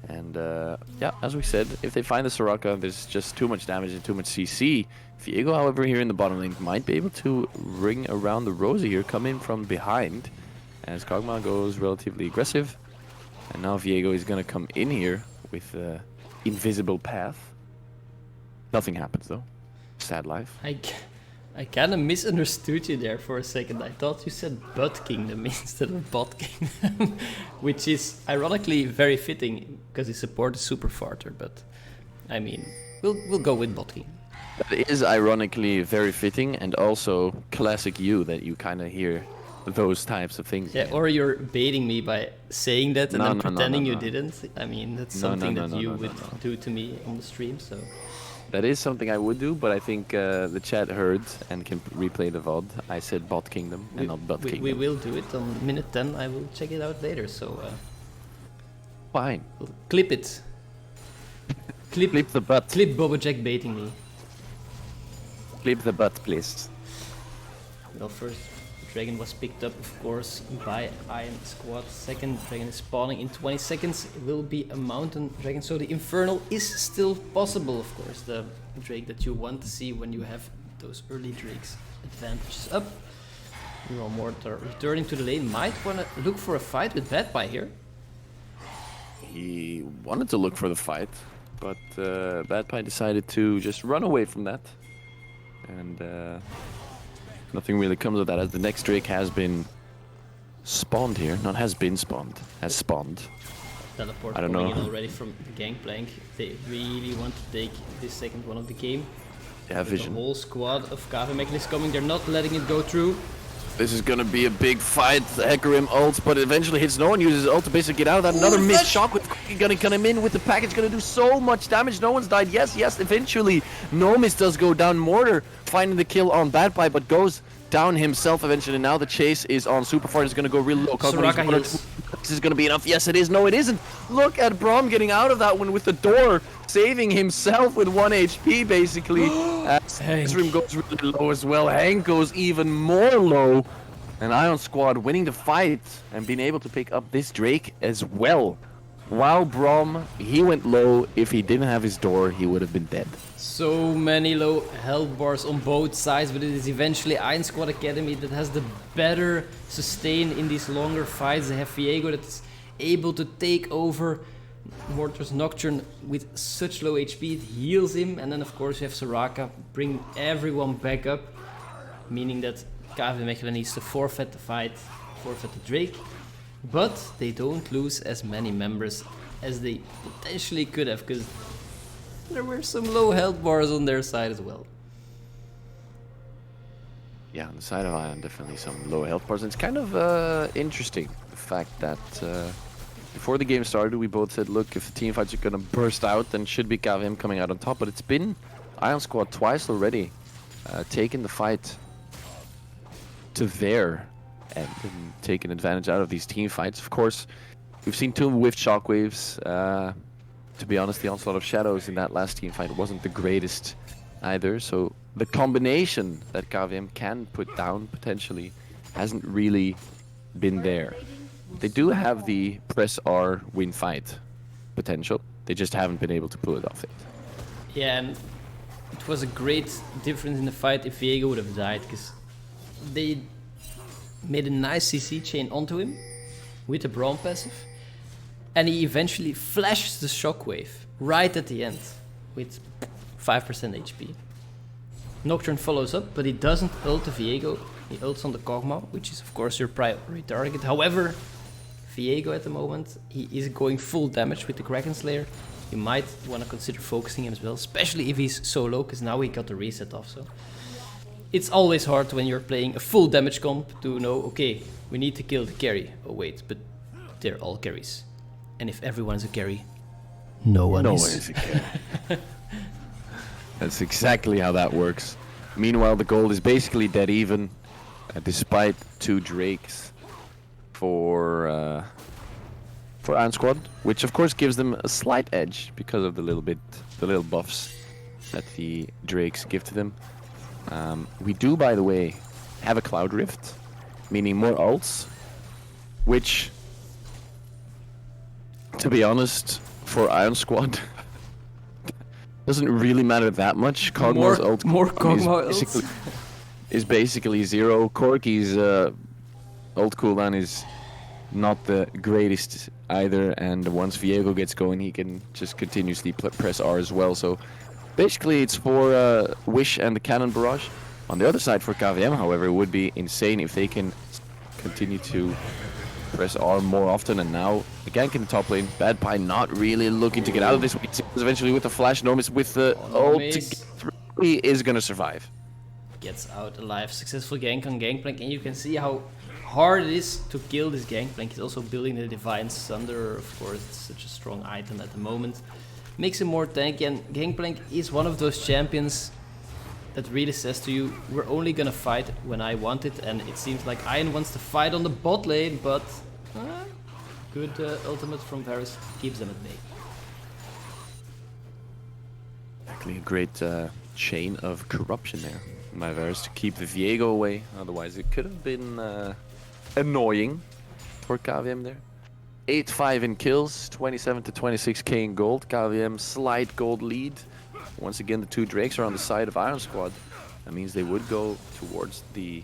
S2: And yeah, as we said, if they find the Soraka, there's just too much damage and too much CC. Viego, however, here in the bottom lane might be able to ring around the Rosa here, come in from behind, as Kog'Maw goes relatively aggressive. And now Viego is going to come in here with Invisible Path. Nothing happens though. Sad life.
S1: I kind of misunderstood you there for a second. I thought you said Butt Kingdom instead of Bot Kingdom, which is ironically very fitting because his support is super farter, but I mean, we'll go with bot king.
S2: That is ironically very fitting and also classic you that you kind of hear those types of things.
S1: Yeah, or you're baiting me by saying that and
S2: No,
S1: then
S2: no, no,
S1: pretending
S2: no,
S1: you
S2: no.
S1: didn't. I mean, that's
S2: No,
S1: something
S2: no,
S1: that
S2: no,
S1: you
S2: no, no,
S1: would
S2: no.
S1: do to me on the stream, so...
S2: That is something I would do, but I think the chat heard and can replay the VOD. I said bot kingdom and not bot kingdom.
S1: We will do it on minute 10. I will check it out later, so...
S2: Fine.
S1: we'll clip it.
S2: Clip the butt.
S1: Clip Boba Jack baiting me.
S2: Clip the butt, please.
S1: Well, first Dragon was picked up, of course, by Iron Squad. Second Dragon is spawning in 20 seconds. It will be a Mountain Dragon, so the Infernal is still possible, of course. The Drake that you want to see when you have those early Drakes. Advantages up. Neural Mortar returning to the lane. Might want to look for a fight with Bad Pie here.
S2: He wanted to look for the fight, but Bad Pie decided to just run away from that. And nothing really comes of that, as the next Drake has been spawned here. Not has been spawned, has spawned.
S1: Teleport
S2: I don't
S1: coming
S2: know.
S1: in already from the Gangplank. They really want to take this second one of the game.
S2: Yeah,
S1: The
S2: vision.
S1: whole squad of KVM is coming. They're not letting it go through.
S2: This is gonna be a big fight. Hecarim ults, but eventually hits no one, uses ult to basically get out of that. Another missed shockwave gonna come in with the package, gonna do so much damage. No one's died. Yes, eventually Nomis does go down. Mortar finding the kill on Bad Pie, but goes down himself eventually. Now the chase is on Superfart. It's gonna go really low.
S1: Soraka heals.
S2: This is gonna be enough. Yes, it is. No, it isn't. Look at Braum getting out of that one with the door, saving himself with 1 HP basically. As Hecarim goes really low as well. Hank goes even more low. And Ion Squad winning the fight and being able to pick up this Drake as well. While Braum, he went low. If he didn't have his door, he would have been dead.
S1: So many low health bars on both sides, but it is eventually Iron Squad Academy that has the better sustain in these longer fights. They have Viego that's able to take over Mortar's Nocturne with such low HP. It heals him, and then of course you have Soraka bring everyone back up, meaning that KVM needs to forfeit the fight, forfeit the Drake, but they don't lose as many members as they potentially could have, because there were some low health bars on their side as well.
S2: Yeah, on the side of Ion, definitely some low health bars. And it's kind of interesting, the fact that before the game started, we both said, look, if the team fights are going to burst out, then it should be KVM coming out on top. But it's been Ion Squad twice already taking the fight to their end and taking advantage out of these team fights. Of course, we've seen two whiffed shockwaves. To be honest, the onslaught of shadows in that last team fight wasn't the greatest either. So the combination that KVM can put down potentially hasn't really been there. They do have the press R win fight potential. They just haven't been able to pull it off yet.
S1: Yeah, and it was a great difference in the fight if Viego would have died, because they made a nice CC chain onto him with the Braum passive, and he eventually flashes the shockwave right at the end with 5% HP. Nocturne follows up, but he doesn't ult the Viego. He ults on the Kog'Maw, which is of course your priority target. However, Viego at the moment, he is going full damage with the Kraken Slayer. You might want to consider focusing him as well, especially if he's so low, because now he got the reset off. So it's always hard when you're playing a full damage comp to know, okay, we need to kill the carry. Oh wait, but they're all carries. And if everyone's a carry, no one is.
S2: a carry. That's exactly how that works. Meanwhile, the gold is basically dead even, despite two Drakes for Iron Squad, which of course gives them a slight edge because of the little buffs that the Drakes give to them. We do, by the way, have a Cloud Rift, meaning more ults, which, to be honest, for Iron Squad, doesn't really matter that much. Kog'Maw's ult is basically zero. Corki's ult cooldown is not the greatest either, and once Viego gets going, he can just continuously press R as well. So basically, it's for Wish and the Cannon Barrage. On the other side, for KVM, however, it would be insane if they can continue to press R more often, and now the gank in the top lane. Bad Pie not really looking to get out of this. Eventually with the flash, Nomis with the ult to get through. He is gonna survive.
S1: Gets out alive. Successful gank on Gangplank, and you can see how hard it is to kill this Gangplank. He's also building the Divine Sunder, of course, it's such a strong item at the moment. Makes him more tanky, and Gangplank is one of those champions that really says to you, we're only gonna fight when I want it, and it seems like Iron wants to fight on the bot lane, but good ultimate from Varus keeps them at bay.
S2: Exactly, a great chain of corruption there by Varus to keep the Viego away, otherwise it could have been annoying for KVM there. 8-5 in kills, 27 to 26k in gold. KVM slight gold lead. Once again, the two Drakes are on the side of Iron Squad. That means they would go towards the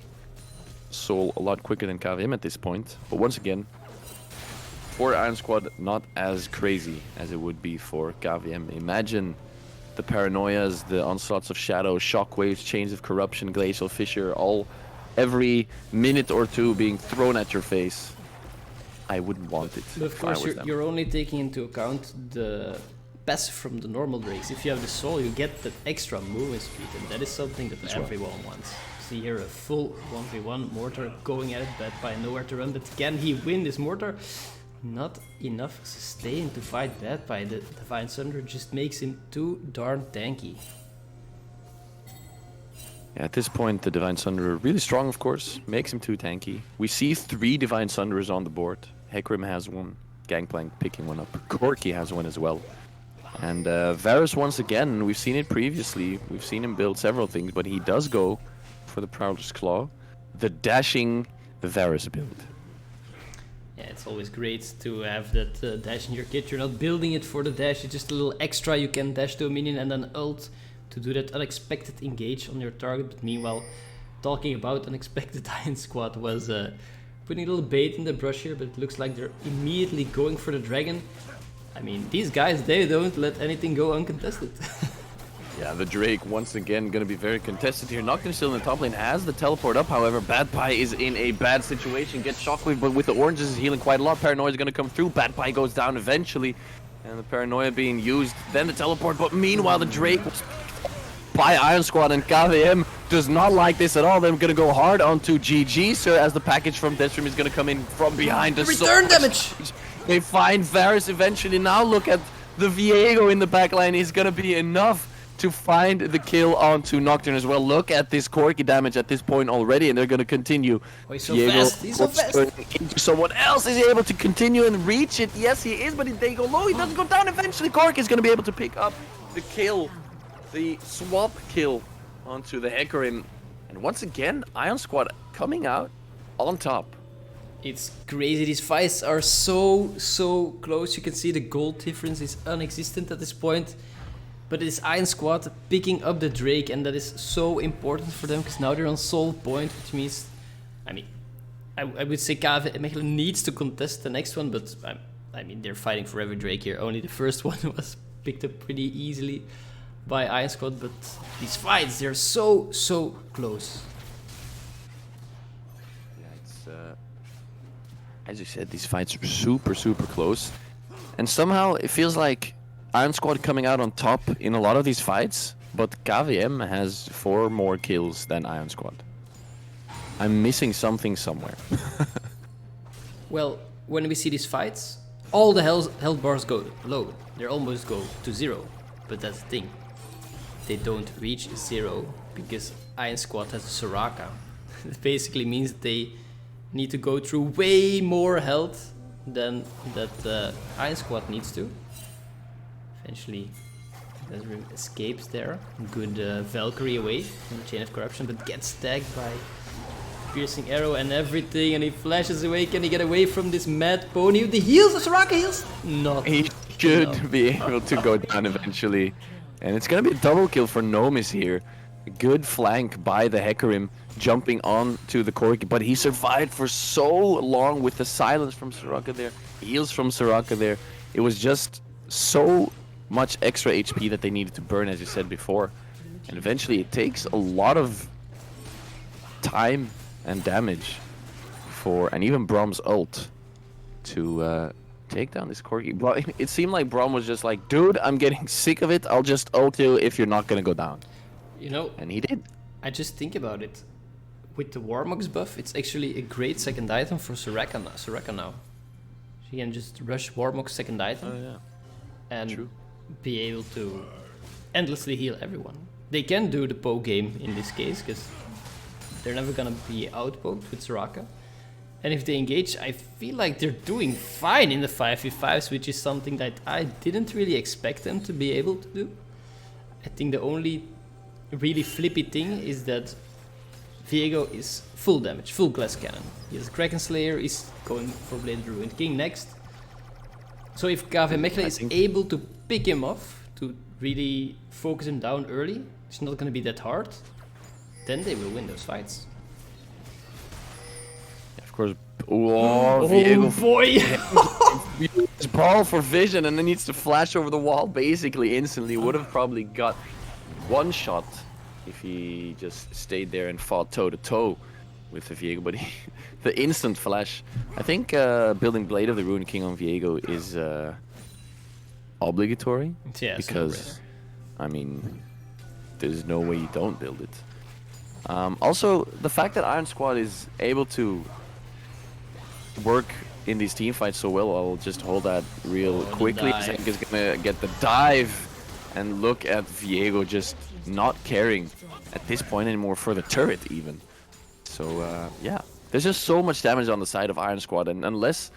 S2: Soul a lot quicker than KVM at this point. But once again, for Iron Squad, not as crazy as it would be for KVM. Imagine the paranoias, the onslaughts of shadow, shockwaves, chains of corruption, glacial fissure, all every minute or two being thrown at your face. I wouldn't want it.
S1: But of course, you're only taking into account the passive from the normal Drakes. If you have the Soul, you get that extra movement speed, and that is something that everyone wants. See here a full 1v1 Mortar going at it, Bad Pie nowhere to run, but can he win this Mortar? Not enough sustain to fight Bad Pie. The Divine Sunder just makes him too darn tanky.
S2: Yeah, at this point, the Divine Sunder, really strong, of course, makes him too tanky. We see 3 Divine Sunderers on the board. Hecarim has one, Gangplank picking one up, Corki has one as well. And Varus, once again, we've seen it previously, we've seen him build several things, but he does go for the Prowler's Claw, the dashing Varus build.
S1: Yeah, it's always great to have that dash in your kit. You're not building it for the dash, it's just a little extra. You can dash to a minion and then ult to do that unexpected engage on your target. But meanwhile, talking about unexpected, Iron Squad was putting a little bait in the brush here, but it looks like they're immediately going for the dragon. I mean, these guys, they don't let anything go uncontested.
S2: Yeah, the Drake once again going to be very contested here. Nocturne still in the top lane, has the teleport up, however. Bad Pie is in a bad situation, gets Shockwave, but with the oranges is healing quite a lot. Paranoia is going to come through, Bad Pie goes down eventually, and the Paranoia being used, then the teleport, but meanwhile the Drake was by Iron Squad, and KVM does not like this at all. They're going to go hard onto GG, sir, as the package from Deathstream is going to come in from behind the
S1: return damage!
S2: They find Varus eventually. Now look at the Viego in the backline. Is going to be enough to find the kill onto Nocturne as well. Look at this Corki damage at this point already, and they're going to continue.
S1: Oh, he's so fast, he's so fast!
S2: Into someone else. Is he able to continue and reach it? Yes, he is, but they go low. He doesn't go down eventually. Corki is going to be able to pick up the kill, the swap kill onto the Hecarim. And once again, Iron Squad coming out on top.
S1: It's crazy, these fights are so close. You can see the gold difference is non-existent at this point. But it's Iron Squad picking up the Drake, and that is so important for them, because now they're on soul point, which means, I mean, I would say KVM needs to contest the next one, but I mean, they're fighting for every Drake here. Only the first one was picked up pretty easily by Iron Squad, but these fights, they're so close.
S2: Yeah, it's as you said, these fights are super close, and somehow it feels like Iron Squad coming out on top in a lot of these fights, but KVM has 4 more kills than Iron Squad. I'm missing something somewhere.
S1: Well, when we see these fights, all the health bars go low. They almost go to 0, but that's the thing. They don't reach 0 because Iron Squad has a Soraka. It basically means they need to go through way more health than that Iron Squad needs to. Eventually, Desrim escapes there. Good Valkyrie away from the Chain of Corruption, but gets tagged by Piercing Arrow and everything, and he flashes away. Can he get away from this mad pony? The heals, the Soraka heals? Not.
S2: He should be able to go down eventually. And it's going to be a double kill for Nomis here. A good flank by the Hecarim, jumping on to the Corki, but he survived for so long with the silence from Soraka there, heals from Soraka there. It was just so much extra HP that they needed to burn, as you said before. And eventually it takes a lot of time and damage for, and even Brom's ult to take down this Corki. But it seemed like Braum was just like, dude, I'm getting sick of it. I'll just ult you if you're not gonna go down.
S1: You know,
S2: And he did.
S1: I just think about it. With the Warmox buff, it's actually a great second item for Soraka now. She can just rush Warmox second item
S2: Oh yeah.
S1: and
S2: True.
S1: be able to endlessly heal everyone. They can do the poke game in this case, because they're never gonna be outpoked with Soraka. And if they engage, I feel like they're doing fine in the 5v5s, which is something that I didn't really expect them to be able to do. I think the only really flippy thing is that Viego is full damage, full glass cannon. He has Kraken Slayer, is going for Blade Ruined King next. So if KVM is able to pick him off, to really focus him down early, it's not going to be that hard, then they will win those fights.
S2: Of course. Oh, Viego
S1: boy!
S2: his ball for vision and then needs to flash over the wall basically instantly. Would have probably got one shot if he just stayed there and fought toe to toe with the Viego, but the instant flash. I think building Blade of the Ruined King on Viego is obligatory,
S1: Yeah, it's
S2: because I mean there's no way you don't build it. Also, the fact that Iron Squad is able to work in these team fights so well, I'll just hold that real quickly. Zank is gonna get the dive, and look at Viego just not caring at this point anymore for the turret even. So yeah, there's just so much damage on the side of Iron Squad, and unless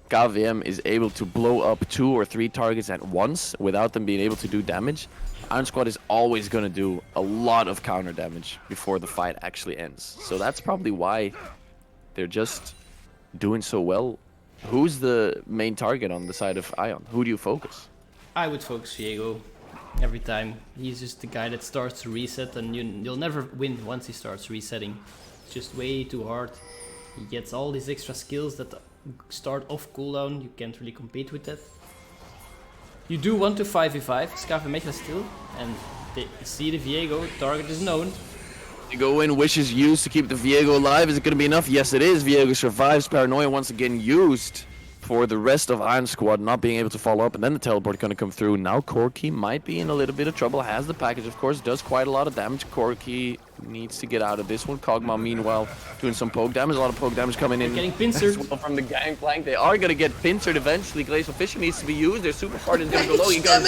S2: KVM is able to blow up 2 or 3 targets at once without them being able to do damage, Iron Squad is always going to do a lot of counter damage before the fight actually ends. So that's probably why they're just doing so well. Who's the main target on the side of Ion? Who do you focus?
S1: I would focus Viego every time. He's just the guy that starts to reset, and you'll never win once he starts resetting. It's just way too hard. He gets all these extra skills that start off cooldown. You can't really compete with that. You do want to 5v5, KVM still, and they see the Viego, target is known.
S2: You go in, wishes used to keep the Viego alive. Is it going to be enough? Yes, it is. Viego survives. Paranoia once again used for the rest of Iron Squad not being able to follow up, and then the teleport going to come through. Now Corki might be in a little bit of trouble. Has the package, of course, does quite a lot of damage. Corki needs to get out of this one. Kog'Maw, meanwhile, doing some poke damage. A lot of poke damage coming in.
S1: Getting pincered.
S2: Well from the gangplank. They are going to get pincered eventually. Glacial Fissure needs to be used. Their super part is going to go low. He got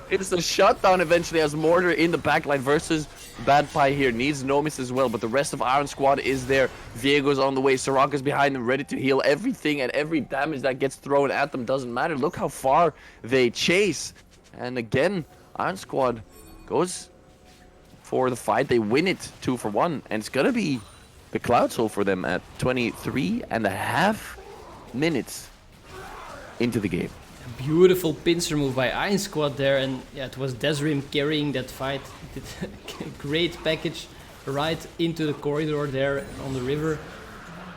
S2: it's the shutdown eventually as Mortar in the backline versus Bad Pie here. Needs Nomis as well, but the rest of Iron Squad is there. Viego's on the way. Soraka's behind them, ready to heal everything, and every damage that gets thrown at them doesn't matter. Look how far they chase. And again, Iron Squad goes for the fight. They win it 2-for-1, and it's gonna be the Cloud Soul for them at 23.5 minutes into the game.
S1: Beautiful pincer move by Iron Squad there, and yeah, it was Desrim carrying that fight. Did a great package right into the corridor there on the river.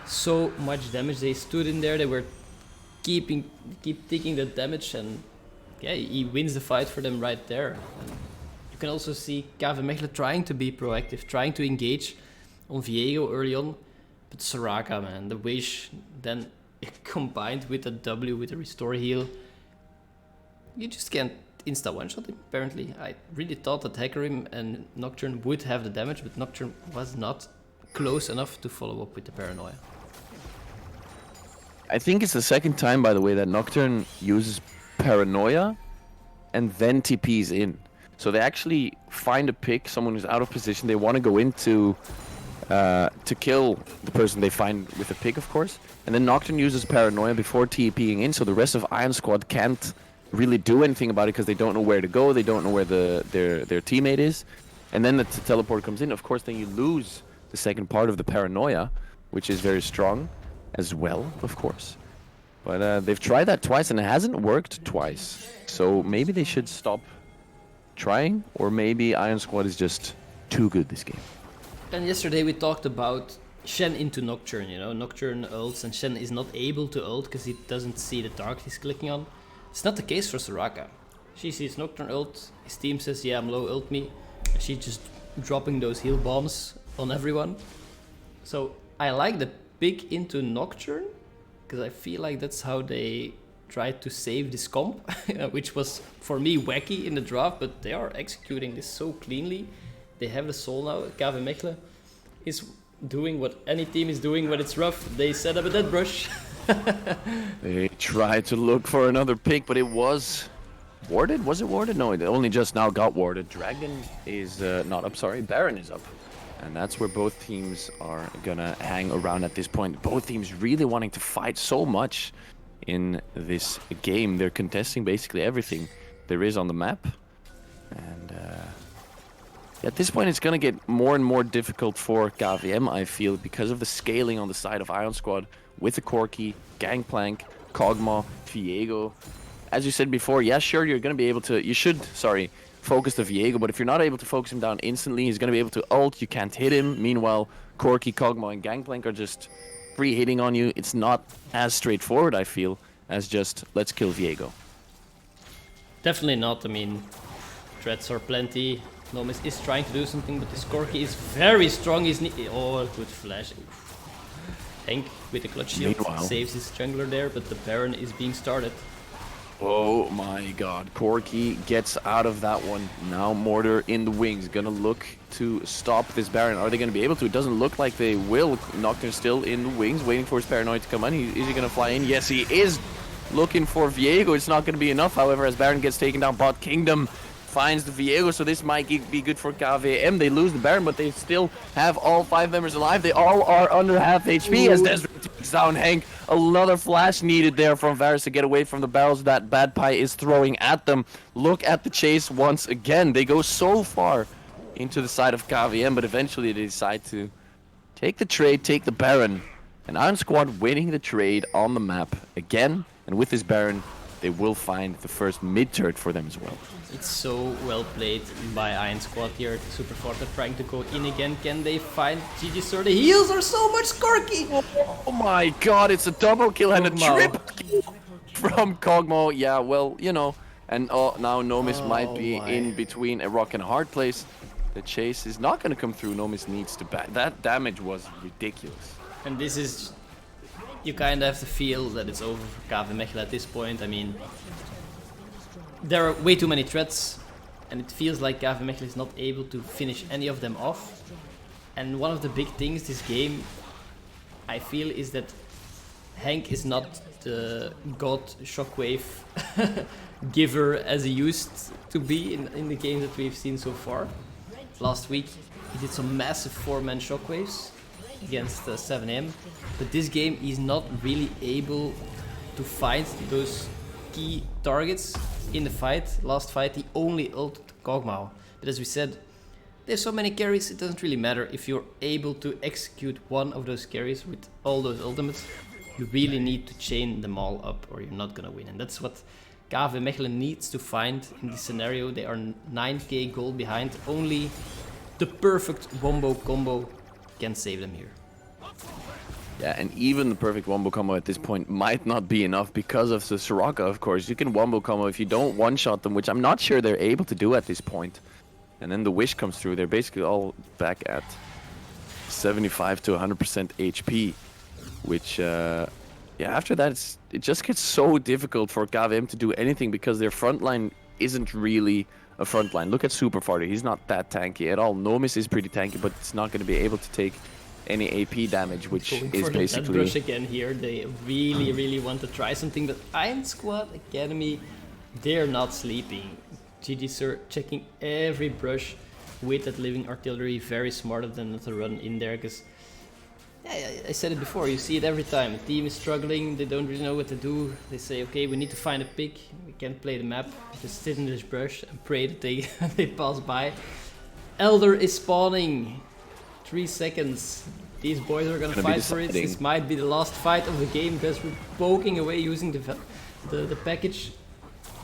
S1: So much damage. They stood in there. They were keep taking the damage, and yeah, he wins the fight for them right there. And you can also see KVM trying to be proactive, trying to engage on Viego early on, but Soraka, man, the wish then combined with a W with a restore heal. You just can't insta one-shot him, apparently. I really thought that Hecarim and Nocturne would have the damage, but Nocturne was not close enough to follow up with the Paranoia.
S2: I think it's the second time, by the way, that Nocturne uses Paranoia and then TPs in. So they actually find a pick, someone who's out of position. They want to go into to kill the person they find with a pick, of course. And then Nocturne uses Paranoia before TPing in, so the rest of Iron Squad can't really do anything about it because they don't know where to go, they don't know where their teammate is. And then the teleport comes in, of course, then you lose the second part of the Paranoia, which is very strong as well, of course. But they've tried that twice and it hasn't worked twice. So maybe they should stop trying, or maybe Iron Squad is just too good this game.
S1: And yesterday we talked about Shen into Nocturne, you know, Nocturne ults and Shen is not able to ult because he doesn't see the target he's clicking on. It's not the case for Soraka. She sees Nocturne ult, his team says, yeah, I'm low, ult me. And she's just dropping those heal bombs on everyone. So I like the pick into Nocturne, because I feel like that's how they tried to save this comp, which was for me wacky in the draft, but they are executing this so cleanly. They have the soul now. KV Mechelen is doing what any team is doing when it's rough. They set up a dead brush.
S2: They tried to look for another pick, but it was warded. Was it warded? No, it only just now got warded. Dragon is not up, sorry. Baron is up. And that's where both teams are gonna hang around at this point. Both teams really wanting to fight so much in this game. They're contesting basically everything there is on the map. And at this point, it's gonna get more and more difficult for KVM, I feel, because of the scaling on the side of Iron Squad with the Corki, Gangplank, Kog'Maw, Viego. As you said before, yeah, sure, you're gonna be able to, focus the Viego, but if you're not able to focus him down instantly, he's gonna be able to ult, you can't hit him. Meanwhile, Corki, Kog'Maw, and Gangplank are just free hitting on you. It's not as straightforward, I feel, as just, let's kill Viego.
S1: Definitely not. I mean, threats are plenty. Nomis is trying to do something, but this Corki is very strong. Oh, good flash. Hank with the clutch shield saves his jungler there, but the Baron is being started.
S2: Oh my god, Corki gets out of that one. Now Mortar in the wings, gonna look to stop this Baron. Are they gonna be able to? It doesn't look like they will. Nocturne still in the wings, waiting for his Paranoid to come in. Is he gonna fly in? Yes, he is. Looking for Viego. It's not gonna be enough, however, as Baron gets taken down. Bot Kingdom finds the Viego, so this might be good for KVM. They lose the Baron, but they still have all 5 members alive. They all are under half HP. Ooh. As Desert takes down Hank. Another flash needed there from Varus to get away from the barrels that Bad Pie is throwing at them. Look at the chase once again. They go so far into the side of KVM, but eventually they decide to take the trade, take the Baron. And Iron Squad winning the trade on the map again. And with this Baron, they will find the first mid-turret for them as well.
S1: It's so well played by Iron Squad here. Super Forte trying to go in again. Can they find GG Sir? The heals are so much Corki!
S2: Oh my god, it's a double kill and a triple kill from Kog'Maw. Yeah, well, you know. And now Nomis might be in between a rock and a hard place. The chase is not going to come through. Nomis needs to back. That damage was ridiculous.
S1: And this is... You kind of have to feel that it's over for KV Mechelen at this point. I mean... There are way too many threats, and it feels like KV Mechelen is not able to finish any of them off. And one of the big things this game, I feel, is that Hank is not the god shockwave giver as he used to be in the games that we've seen so far. Last week he did some massive 4-man shockwaves against 7M, but this game he's not really able to find those key targets in the fight. Last fight he only ulted Kog'Maw, but as we said, there's so many carries, it doesn't really matter. If you're able to execute one of those carries with all those ultimates, you really need to chain them all up or you're not gonna win. And that's what KV Mechelen needs to find in this scenario. They are 9k gold behind. Only the perfect wombo combo can save them here.
S2: Yeah, and even the perfect wombo combo at this point might not be enough because of the Soraka, of course. You can wombo combo if you don't one-shot them, which I'm not sure they're able to do at this point. And then the wish comes through. They're basically all back at 75 to 100% HP, which, yeah, after that, it just gets so difficult for KVM to do anything because their front line isn't really a front line. Look at Super Farty. He's not that tanky at all. Nomis is pretty tanky, but it's not going to be able to take any AP damage, which is basically...
S1: That brush again here. They really want to try something, but Iron Squad Academy, they're not sleeping. GG Sir checking every brush with that living artillery. Very smart of them to run in there, because yeah, I said it before, you see it every time. The team is struggling, they don't really know what to do. They say, okay, we need to find a pick. We can't play the map. Just sit in this brush and pray that they, they pass by. Elder is spawning. 3 seconds. These boys are gonna fight for it. This might be the last fight of the game because we're poking away using the package.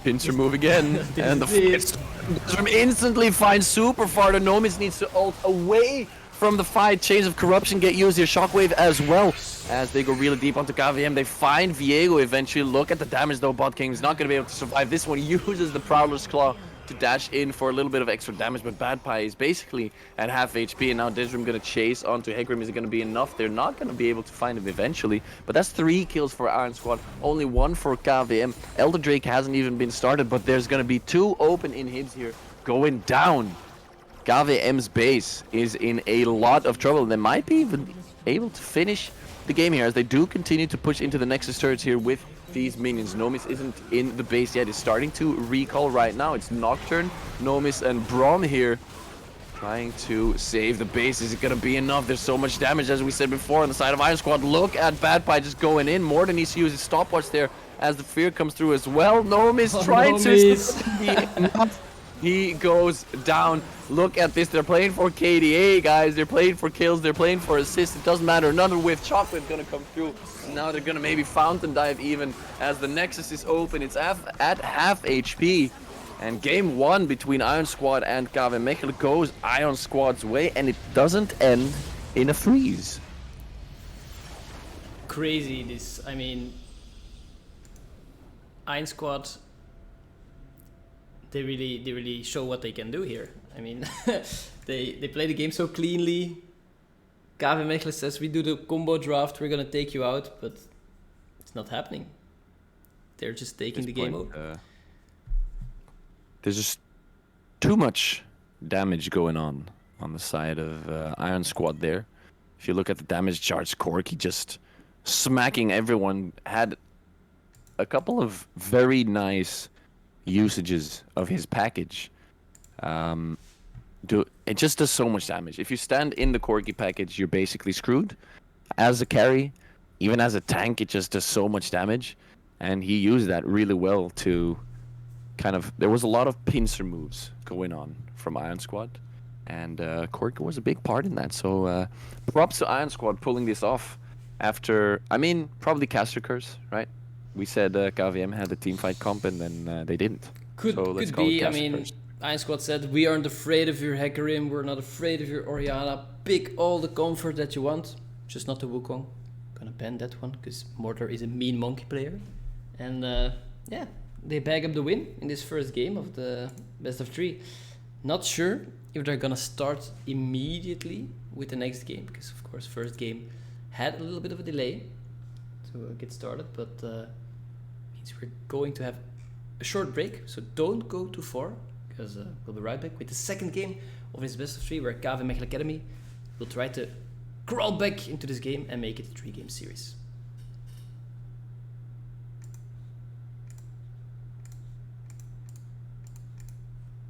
S2: Pincer move again, and the fight instantly finds Super Far. The Nomis needs to ult away from the fight. Chains of Corruption get used here. Shockwave as well as they go really deep onto KVM. They find Viego eventually. Look at the damage though. Bot King is not going to be able to survive. This one uses the Prowler's Claw to dash in for a little bit of extra damage, but Bad Pie is basically at half HP, and now Desrim gonna chase onto Hecarim. Is it gonna be enough? They're not gonna be able to find him eventually, but that's 3 kills for Iron Squad, only 1 for KVM. Elder Drake hasn't even been started, but there's gonna be 2 open inhibs here going down. KVM's base is in a lot of trouble. They might be even able to finish the game here as they do continue to push into the Nexus turrets here with these minions. Nomis isn't in the base yet. It's starting to recall right now. It's Nocturne, Nomis, and Braum here trying to save the base. Is it going to be enough? There's so much damage, as we said before, on the side of Iron Squad. Look at Bad Pie just going in. Morden needs to use his stopwatch there as the fear comes through as well. Nomis trying to... He goes down. Look at this. They're playing for KDA, guys. They're playing for kills. They're playing for assists. It doesn't matter. Another whiff. Chocolate gonna come through. Now they're gonna maybe fountain dive even as the Nexus is open. It's at half HP. And game 1 between Iron Squad and KVM Mechelen goes Iron Squad's way, and it doesn't end in a freeze.
S1: Crazy this. I mean, Iron Squad, they really show what they can do here. I mean, they play the game so cleanly. KVM Mechelen says, we do the combo draft, we're gonna take you out, but it's not happening. They're just taking the game over.
S2: There's just too much damage going on the side of Iron Squad there. If you look at the damage charts, Corky just smacking everyone. Had a couple of very nice usages of his package. It just does so much damage. If you stand in the Corky package, you're basically screwed. As a carry, even as a tank, it just does so much damage. And he used that really well to kind of... There was a lot of pincer moves going on from Iron Squad. And Corky was a big part in that. So props to Iron Squad pulling this off after... I mean, probably Caster Curse, right? We said KVM had a teamfight comp and then they didn't.
S1: Could be. I mean,
S2: first.
S1: Iron Squad said, we aren't afraid of your Hecarim, we're not afraid of your Orianna. Pick all the comfort that you want, just not the Wukong. Gonna ban that one, because Mortar is a mean monkey player. And yeah, they bag up the win in this first game of the best of 3. Not sure if they're gonna start immediately with the next game, because of course first game had a little bit of a delay to get started, but means we're going to have a short break, so don't go too far, because we'll be right back with the second game of this best of 3, where KVM Mechelen Academy will try to crawl back into this game and make it a 3-game series.